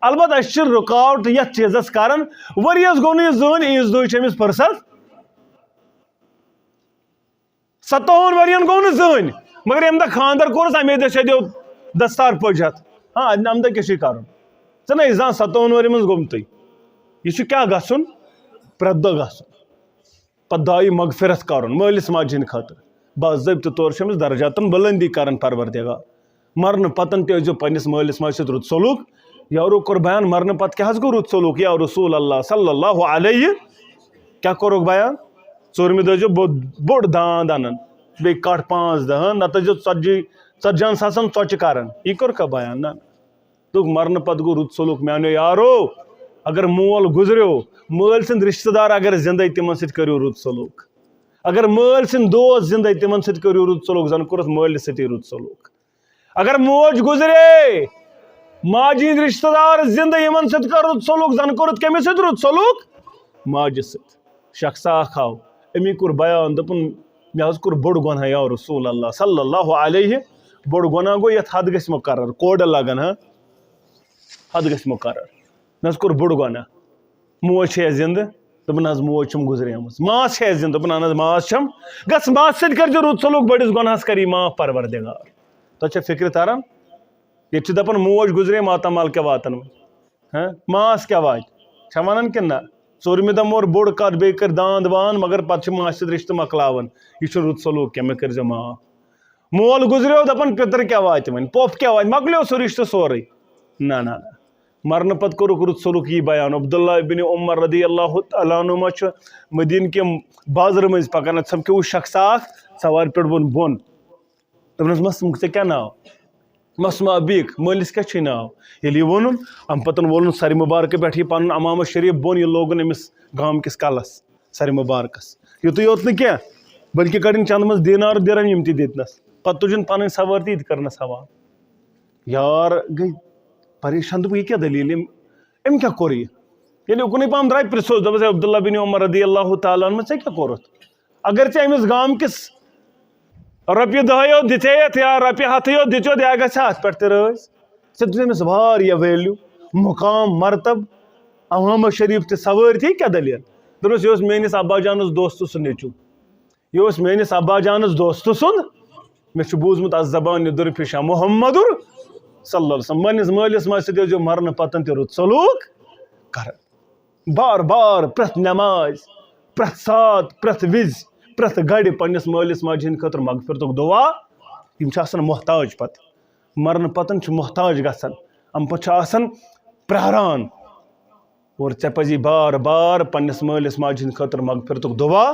البتہ أسۍ چھِ رُکاوٹ یتھ چیٖزس کران ؤرۍیس گوٚو نہٕ یہِ زٕہٕنۍ عیٖذ دۄہ چھِ أمِس فرصت 57 ؤرین گوٚو نہٕ زٕہٕنۍ مگر ییٚمہِ دۄہ خانٛدر کوٚرُس امی دۄہ چھٔدیو دستار پٔجِتھ ہاں امہِ دۄہ کیٛاہ چھُے کرُن ژٕ نَے زانٛہہ 57 ؤری منٛز گوٚمتُے یہ چھُ کیٛاہ گژھُن پرٛٮ۪تھ دۄہ گژھُن پتہٕ دعایہِ مغفرت کرُن مٲلِس ماجہِ ہِنٛدِ خٲطرٕ باضٲبطہٕ طور چھُ أمِس درجاتن بُلندی کران پروردگار مرنہٕ پتن تہِ ٲسۍزیو پننس مٲلِس ماجہِ سۭتۍ رُت سلوٗک یورو کوٚر بیان مرنہٕ پتہٕ کیٛاہ حظ گوٚو رُت سلوٗک یا رسول اللہ صلی اللہ علیہ کیا کوٚرُکھ بیان ژوٗرمہِ دۄہ ٲسۍزیو بوٚڑ داند اَنان بیٚیہِ کٹھ 5 دہ نتہٕ ٲسۍزیو ژتجی ساسن ژۄچہِ کران یہِ کوٚرکھا بیان نہ دوٚپُکھ مرنہٕ پتہٕ گوٚو رُت سلوٗک میانیو یارو اگر مول گُزریو مٲلۍ سٕنٛدۍ رِشتہٕ دار اگر زِندَے تِمن سۭتۍ کٔرِو رُت سلوٗک اگر مٲلۍ سٕنٛدۍ دوس زِندَے تِمن سۭتۍ کٔرِو رُت سلوٗک زن کوٚرُتھ مٲلِس سۭتی رُت سلوٗک اگر موج گُزرے ماجہِ ہٕنٛدۍ رِشتہٕ دار زِندٕ یِمن سۭتۍ کر رُت سلوٗک زن کوٚرُتھ کٔمِس سۭتۍ رُت سلوٗک ماجہِ سۭتۍ شخصا اکھ آو أمی کوٚر بیان دوٚپُن مےٚ حظ کوٚر بوٚڑ گۄناہ یا رسوٗل اللہ صلی اللہ علیہ بوٚڑ گۄناہ گوٚو یتھ حد گژھِ مُقرر کوڑٕ لگن حد گژھِ مُقرر مےٚ حظ کوٚر بوٚڑ گۄناہ موج چھےٚ زِندٕ دوٚپُن حظ موج چھم گُزریمٕژ ماس چھےٚ زِندٕ دوٚپُن اہن حظ ماس چھم گژھ ماسہِ سۭتۍ کٔرۍزِ رُت سلوٗک بٔڑِس گۄناہس کری معاف پروردگار تۄہہِ چھا فِکرِ تران ییٚتہِ چھِ دپان موج گُزرے ماتامال کیٛاہ واتن وۄنۍ ماس کیٛاہ واتہِ چھا ونان کِنہٕ نہ ژوٗرمہِ دۄہ مور بوٚڑ کتھ بیٚیہِ کٔرۍ داند وان مگر پتہٕ چھِ ماسہِ سۭتۍ رِشتہٕ مۄکلاوان یہِ چھُ رُت سلوٗک کینٛہہ مےٚ کٔرۍزِ معاف مول گُزریو دپان پِتٕر کیٛاہ واتہِ وۄنۍ پۄپھ کیٛاہ واتہِ مۄکلیو سُہ رِشتہٕ سورُے نہ مرنہٕ پتہٕ کوٚرُکھ رُت سلوٗک یی بیان عبداللہ ابن عمر رضی اللہ تعالیٰ عنہُما چھُ مدیٖنہٕ کٮ۪ن بازرٕ مٔنٛزۍ پکان اتھ سپکیوُس شخصا اکھ سوارِ پٮ۪ٹھ ووٚن بۄن دوٚپنس مس ژےٚ کیٛاہ ناو مسما ابیٖک مٲلِس کیٛاہ چھُے ناو ییٚلہِ یہِ ووٚنُن امہِ پتہٕ وولُن سرِ مُبارکہٕ پٮ۪ٹھ یہِ پنُن امامہ شریٖف بۄن یہِ لوگُن أمِس گامکِس کلس سرِ مُبارکس یُتُے یوت نہٕ کینٛہہ بٔلکہِ کڑٕنۍ چندٕ منٛز دیٖنار دِرہم یِم تہِ دِتنس پتہٕ تُجِن پنٕنۍ سوٲرۍ تہِ یہِ تہِ کٔرنس حوالہٕ یار گٔے پریشان دوٚپُکھ یہِ کیٛاہ دٔلیٖل أمۍ کیٛاہ کوٚر یہِ ییٚلہِ اُکنُے پہم درٛاے پرٛژھوس دوٚپُس ہے عبداللہ بن عمر رضی اللہ تعالیٰ عنہ ژےٚ کیٛاہ کوٚرُتھ اگر ژےٚ أمِس گامکِس رۄپیہِ دہے یوت دِژییتھ یا رۄپیہِ ہتھٕے یوت دِژیوتھ یا گژھِ اتھ پٮ۪ٹھ تہِ رٲزۍ ژےٚ دِژ أمِس واریاہ ویلیوٗ مُقام مرتب امامہ شریٖف تہِ سوٲرۍ تہِ یہِ کیٛاہ دٔلیٖل دوٚپُس یہِ اوس میٲنِس ابا جانس دوستہٕ سُنٛد نیٚچوٗ یہِ اوس میٲنِس ابا جانس دوستہٕ سُنٛد مےٚ چھُ بوٗزمُت اتھ زبانہِ دُرفِشاں محمدُر صلی اللہ علیہ وسلم پننِس مٲلِس ماجہِ سۭتۍ ٲسۍزیو مرنہٕ پتہٕ تہِ رُت سلوٗک کران بار بار پرٛٮ۪تھ نٮ۪ماز پرٛٮ۪تھ ساتھ پرٛٮ۪تھ وِزِ پرٛٮ۪تھ گرِ پننِس مٲلِس ماجہِ ہٕنٛدِ خٲطرٕ مغفرتُک دُعا یِم چھِ آسان محتاج پتہٕ مرنہٕ پتہٕ چھِ محتاج گژھان اَمہِ پتہٕ چھِ آسان پرٛاران اور ژےٚ پزی بار بار پننِس مٲلِس ماجہِ ہٕنٛدِ خٲطرٕ مغفرتُک دُعا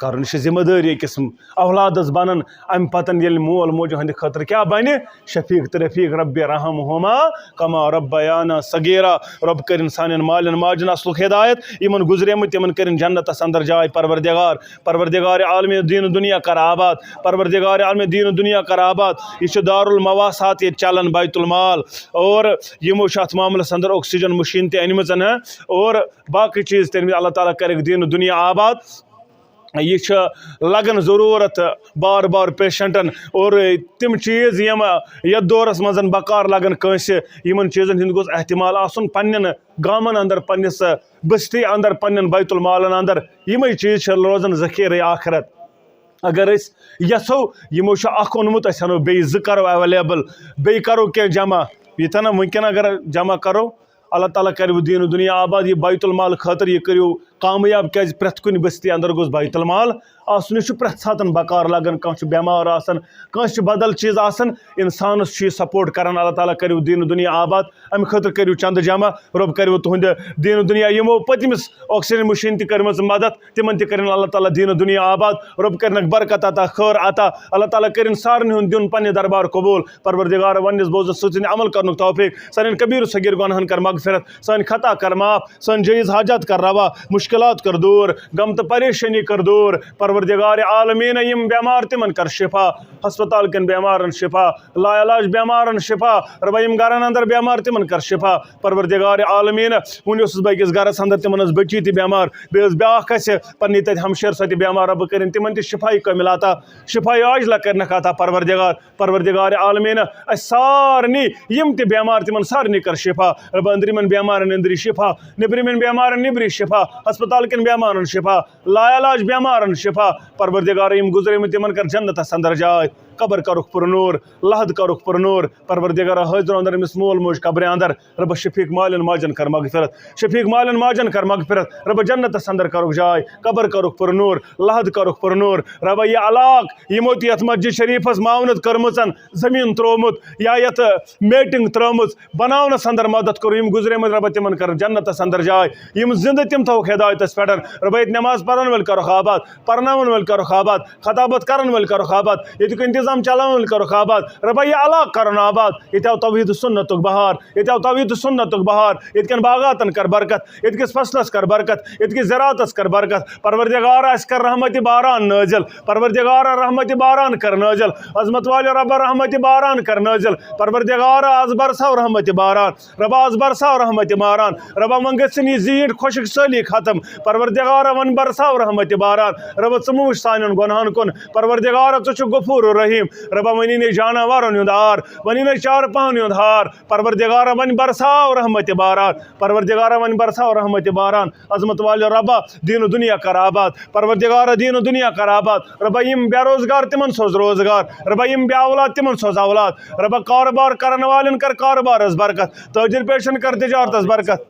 کرُن یہِ چھِ ذِمہٕ دٲری أکِس اولادس بنان امہِ پتہٕ ییٚلہِ مول موج ہٕنٛدِ خٲطرٕ کیٛاہ بنہِ شفیٖق تہٕ رفیٖق ربِ رحمہما کما ربیانا صغیرا رۄب کٔرِنۍ سانٮ۪ن مالٮ۪ن ماجٮ۪ن اصلُک ہدایت یِمن گُزریمٕتۍ تِمن کٔرِنۍ جنتس اندر جاے پروردگار عالمِ دیٖنہٕ دُنیا کر آباد پروردگار عالمِ دیٖنہٕ دُنیا کر آباد یہِ چھُ دارالمواسات ییٚتہِ چلان بیت المال اور یِمو چھُ اتھ معاملس اندر آکسیجن مشیٖن تہِ أنمٕژ اور باقٕے چیٖز تہِ أنمٕتۍ اللہ تعالیٰ کریکھ دیٖنہٕ دُنیا آباد یہ لگان ضروٗرت بار بار پیشنٹن اور تم چیٖز یِم یتھ دورس منٛز بکار لگان کٲنٛسہِ یِمن چیٖزن ہُنٛد گوٚژھ احتمال آسُن پننٮ۪ن گامن اندر پننِس بستی اندر پننٮ۪ن بیت المالن اندر یِمے چیٖز چھِ روزان ذخیرے آخرت اگر أسۍ یژھو یِمو چھُ اکھ اوٚنمُت أسۍ انو بیٚیہِ 2 کرو ایویلیبل بیٚیہِ کرو کینٛہہ جمع ییٚتٮ۪ن وٕنکٮ۪ن اگر جمع کرو اللہ تعالیٰ کرِ دیٖنہٕ دُنیا آباد یہِ بیت المال خٲطرٕ یہِ کٔرِو کامیاب کیازِ پرٛٮ۪تھ کُنہِ بستی اندر گوٚژھ بیت المال آسُن یہِ چھُ پرٛٮ۪تھ ساتہٕ بکار لگان کانٛہہ چھُ بٮ۪مار آسان کٲنٛسہِ چھُ بدل چیٖز آسان انسانس چھُ یہِ سپورٹ کران اللہ تعالیٰ کٔرِو دیٖنہٕ دُنیا آباد امہِ خٲطرٕ کٔرِو چندٕ جمع رۄب کٔرِو تُہنٛدِ دیٖنہٕ دُنیا یِمو پٔتمِس آکسیجن مشیٖن تہِ کٔرمٕژ مدد تِمن تہِ کٔرِنۍ اللہ تعالیٰ دیٖنہٕ دُنیا آباد رۄب کٔرِنکھ برکت عطا خٲر عطا اللہ تعالیٰ کٔرِنۍ سارنٕے ہُنٛد دیُن پننہِ دربار قبوٗل پروردگار وننِس بوزنس سۭتۍ عمل کرنُک توفیٖق سانٮ۪ن کبیٖر صغیٖر گۄناہن کر مغفرت سٲنۍ خطا کر معاف سٲنۍ جٲیز حاجات کر روا مشکلات کر دوٗر غم تہٕ پریشٲنی کر دوٗر پروردگار عالمیٖن یِم بٮ۪مار تِمن کر شفا ہسپتال کٮ۪ن بٮ۪مارن شفا لا علاج بٮ۪مارن شفا رۄبا یِم گرن اندر بٮ۪مار تِمن کر شفا پروردگار عالمیٖن وُنہِ اوسُس بہٕ أکِس گرس اندر تِمن ٲس بٔچی تہِ بٮ۪مار بیٚیہِ ٲس بیٛاکھ اسہِ پننہِ تتہِ ہمشیر سۄ تہِ بٮ۪مار رۄبہٕ کٔرِنۍ تِمن تہِ شفاے کٲمِل عطا شفاے عاجلہ کٔرنکھ عطا پروردگار عالمیٖن اسہِ سارنٕے یِم تہِ بٮ۪مار تِمن سارنٕے کر شفا رۄبا أنٛدرِمٮ۪ن بٮ۪مارن أنٛدری شفا نیٚبرِمٮ۪ن بٮ۪مارن نیٚبری شفا ہسپتال کٮ۪ن بٮ۪مارن شفا لا علاج بٮ۪مارن شفا پروردگار یِم گُزریمٕتۍ تِمن کر جنتس اندر جاے قبر کرک پر نور لحد کرک پر نور پروردگارہ حاضر اندر امس مول موج قبر اندر رب شفیق مالن ماجن کر مغفرت شفیق مالن ماجن کر مغفرت رب جنتس اندر کرک جائے قبر کرک پر نور لحد کرک پر نور رب یہ علاق یمو یت مسجد شریفس معاونت کرمچن زمین ترومت یا یت میٹنگ ترمز بناونس اندر مدد کرو یم گزرے مز رب تمن کر جنتس اندر جائے یم زندہ تم تھوک ہدایتس پہ رب یت نماز پرن ول کرو آباد پرناون ول کرو آباد خطابت کرن ول کرو آباد یتک انتظام چلاون ول کرو آباد رب یہ علاق کرن آباد یت آو توحید سنتک بہار یت آو توحید سنتک بہار یتکن باغاتن کر برکت یتکس فصلس کر برکت یتکس زراعتس کر برکت پروردگار اس کر رحمت باران نازل پروردگار رحمت باران کر نازل عظمت والے رب رحمت باران کر نازل پروردگار آز برساو رحمت باران رب آز برساو رحمت باران رب منگسنی زیر خوشک سالی ختم پروردگار ون برساو رحمت باران رب ژموش سانن گناہن کن پروردگار ژٕ غفور رحیم رب ونی نے جانورن ہند آر ونی نے چار پہن ہند ہار پروردگار ون برساو رحمت باران پروردگار ون برساو رحمت باران عظمت والے رب دین و دنیا کر آباد پروردگار دین و دنیا کر آباد رب یم بے روزگار تمن سوز روزگار رب یم بے اولاد تمن سوز اولاد رب کاروبار کرن والن کر کاروبارس برکت تاجر پیشن کر تجارتس برکت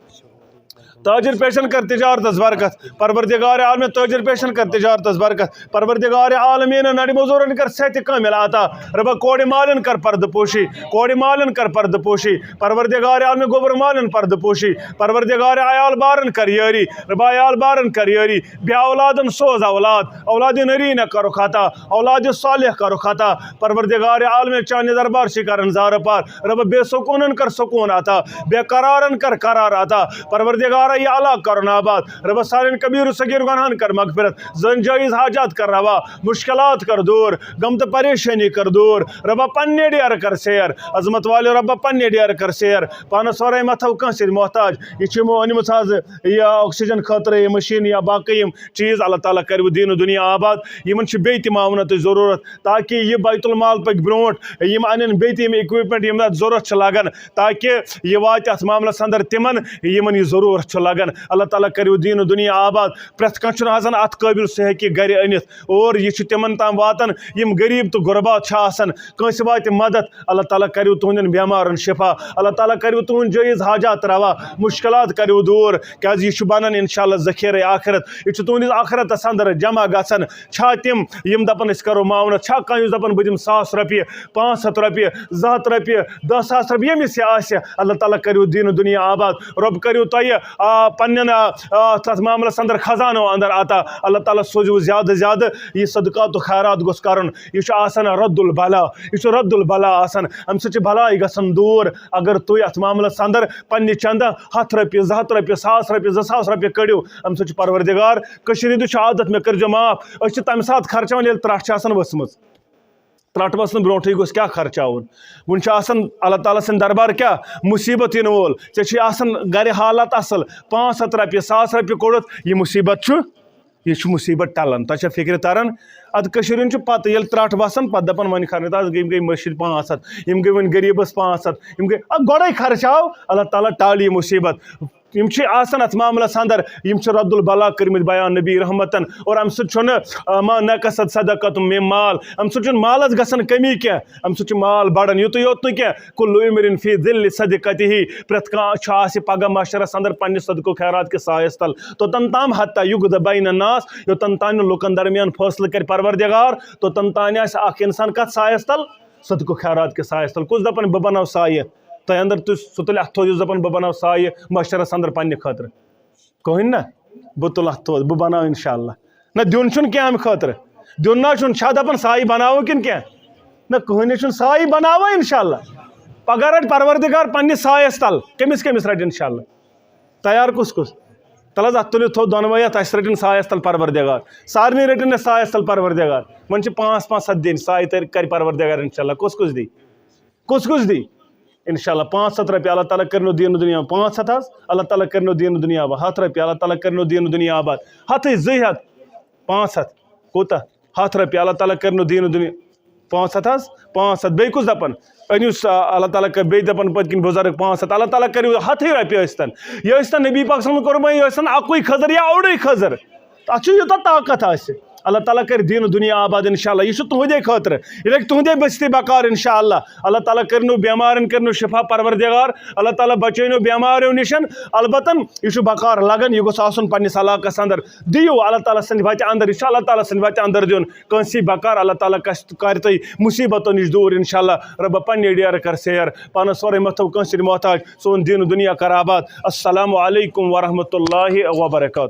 تاجر پیشن کر تجارتس برکت پروردگار عالم تاجر پیشن کر تجارتس برکت پروردگار عالمین نڑ مزورن کر صحت کامل عطا رب کوڑ مالن کر پرد پوشی کوڑ مالن کر پرد پوشی پروردگار عالم گوبر مالن پرد پوشی پروردگار عیال بارن کر یاری رب عیال بارن کر یاری بے اولادن سوز اولاد اولاد نری نہ کرو خطا اولاد صالح کرو خطا پروردگار عالم چاند دربار شکارن زار پار رب بے سکونن کر سکون عطا بے قرارن کر قرار عطا پروردگار یہ علاق کرن آباد رب سارن کبیر و صغیر گناہن کر مغفرت زن جائز حاجات کر روا مشکلات کر دور غم تو پریشانی کر دور رب پنہ ڈیر کر سیر عظمت والے رب پنہ ڈیر کر سیر پانس ورائے متو کانس محتاج یہ انمت حض یہ آکسیجن خاطر یہ مشین یا باقی چیز اللہ تعالیٰ کرو دین و دنیا آباد یمن بیٚیہِ معاونت ضرورت تاکہ یہ بیت المال پک برونٹ یم ان بیٚیہِ اِکوپمنٹ یم ضرورت لگان تاکہ یہ وات ات معاملس اندر تمن یمن یہ ضرورت لگان اللہ تعالیٰ کرو دین و دنیا آباد پریت کھانا آسان ات قابل سہ ہیکہ گھر انت اور یہ تمن تام واتان یم غریب تو غربات آسان کانس وات مدد اللہ تعالیٰ کرو تہندین بیمارن شفا اللہ تعالیٰ کرو تہند جائز حاجات روا مشکلات کرو دور کیاز یہ بنان انشاءاللہ ذخیرہ آخرت یہ تہندس آخرتس اندر جمع گژھان چھا تم یم دپان اس کرو معاونت چھا کانٛہہ یُس دپان بہٕ دِمہٕ 100 رۄپیہِ 500 رۄپیہِ 200 رۄپیہِ 10,000 رۄپیہِ ییٚمِس یہِ آسہِ اللہ تعالیٰ کرو دین و دنیا آباد رب کرو تۄہہِ پنن تر معاملس اندر خزانو اندر عطا اللہ تعالیٰ سوزو زیادہ زیادہ یہ صدقات و خیرات گوس کرن یہ آسان رد البلا یہ رد البلا آسان ام سہ بلائی گژھان دور اگر تھی ات معاملس اندر پنہ چندہ 100 رۄپیہِ 200 رۄپیہِ 100 رۄپیہِ 2,000 رۄپیہِ کڑو ام سہ پروردگار کشیر ہند عادت مے کرجو معاف اس تمہ سات خرچان ییٚلہِ ترٛٹھ آسان ؤژھمٕژ ترٹ وسن برونٹھے گوس کیا خرچاون ون اللہ تعالیٰ سن دربار کیا مصیبت ین وول ے آسان گھر حالات اصل 500 رۄپیہِ 100 رۄپیہِ کوڑت یہ مصیبت یہ مصیبت ٹلان تہ فکر تران اد کشیرن پتہ یل ترٹ وسان پتہ دپان ون خرچ گئی مشید 500 یم گئی ون غریبس 500 یم گئی گوڑے خرچاو اللہ تعالیٰ ٹال یہ مصیبت یم آسان ات معاملس اندر یم رد البلا کرمت بیان نبی رحمتن اور ام سہ ما نقصد صدقت من مال ام سہ مالس گژھان کمی کی ام سہ مال بڑان یوت یوت نہ کی کل امرن فی ذل صدقتہ پریت کھانا پگہ معاشرس اندر پنہ صدقہ خیرات کے سایس تل توتن تام حتیٰ یغد بین الناس یوتن تان لکن درمیان فیصلہ کر پروردگار توتن تان اخ انسان کت سایس تل صدقہ خیرات کے سایس تل کس دپان بہ بناو سایہ تہ اندر سہ تل ات تھوس دپان بہ بناو سایہ معاشرس اندر پنہ خاطر کہین نا بہ تل ات تھوس بہ بناو انشاءاللہ نہ دیون چھن کیا امہ خاطر دیون نا چھن چھا دپان سایہ بناو کن کیا نہ کہین چھن سایہ بناو انشاءاللہ پگہ رٹ پروردگار پنہ سایس تل کمس کمس رٹ انشاءاللہ تیار کس کس تل حظ ات تلو تھو دونوے ات اس رٹن سایس تل پروردگار سارنی رٹن سایس تل پروردگار ون 500 دن سایہ کر پروردگار انشاءاللہ کس دی کس دی انشاءاللہ 500 رۄپیہِ اللہ تعالیٰ کرنو دین و دنیا 500 حظ اللہ تعالیٰ کرنو دین و دنیا آباد 100 رۄپیہِ اللہ تعالیٰ کرنو دین و دنیا آباد 100 200 500 کوتاہ 100 رۄپیہِ اللہ تعالیٰ کرنو دین و دنیا 500 حظ 500 بیٚیہِ کُس دپان أنِو اللہ تعالیٰ کر بیٚیہِ دپان پٔتۍ کِنۍ بُزرگ 500 اللہ تعالیٰ کٔرِو 100 رۄپیہِ ٲسۍتن یہِ ٲسۍتن نبی پاک صلی اللہ علیہ وسلم کوٚرمُت یہِ ٲسۍتن اَکُے خٔزٕر یا اوٚڑُے خٔزٕر اتھ چھُ یوٗتاہ طاقت آسہِ اللہ تعالیٰ کر دین و دنیا آباد انشاءاللہ یہ تہندے خاطر یہ لگہ تہندے بستی بکار انشاءاللہ اللہ تعالیٰ کرنو بیمارن کرنو شفا پروردگار اللہ تعالیٰ بچینو بیماریو نشن البتہ یہ بکار لگن یہ گوس آسن پنس علاقس اندر دیو اللہ تعالیٰ سند وتہ اندر یہ اللہ تعالیٰ سند وتہ اندر دیون کنسی بکار اللہ تعالیٰ کر تھی مصیبتوں نش دور انشاءاللہ رب پنہ ڈیر کر سیر پانس سورے متو کنسر محتاج سون دین و دنیا کر آباد السلام علیکم ورحمۃ اللہ وبرکاتہ.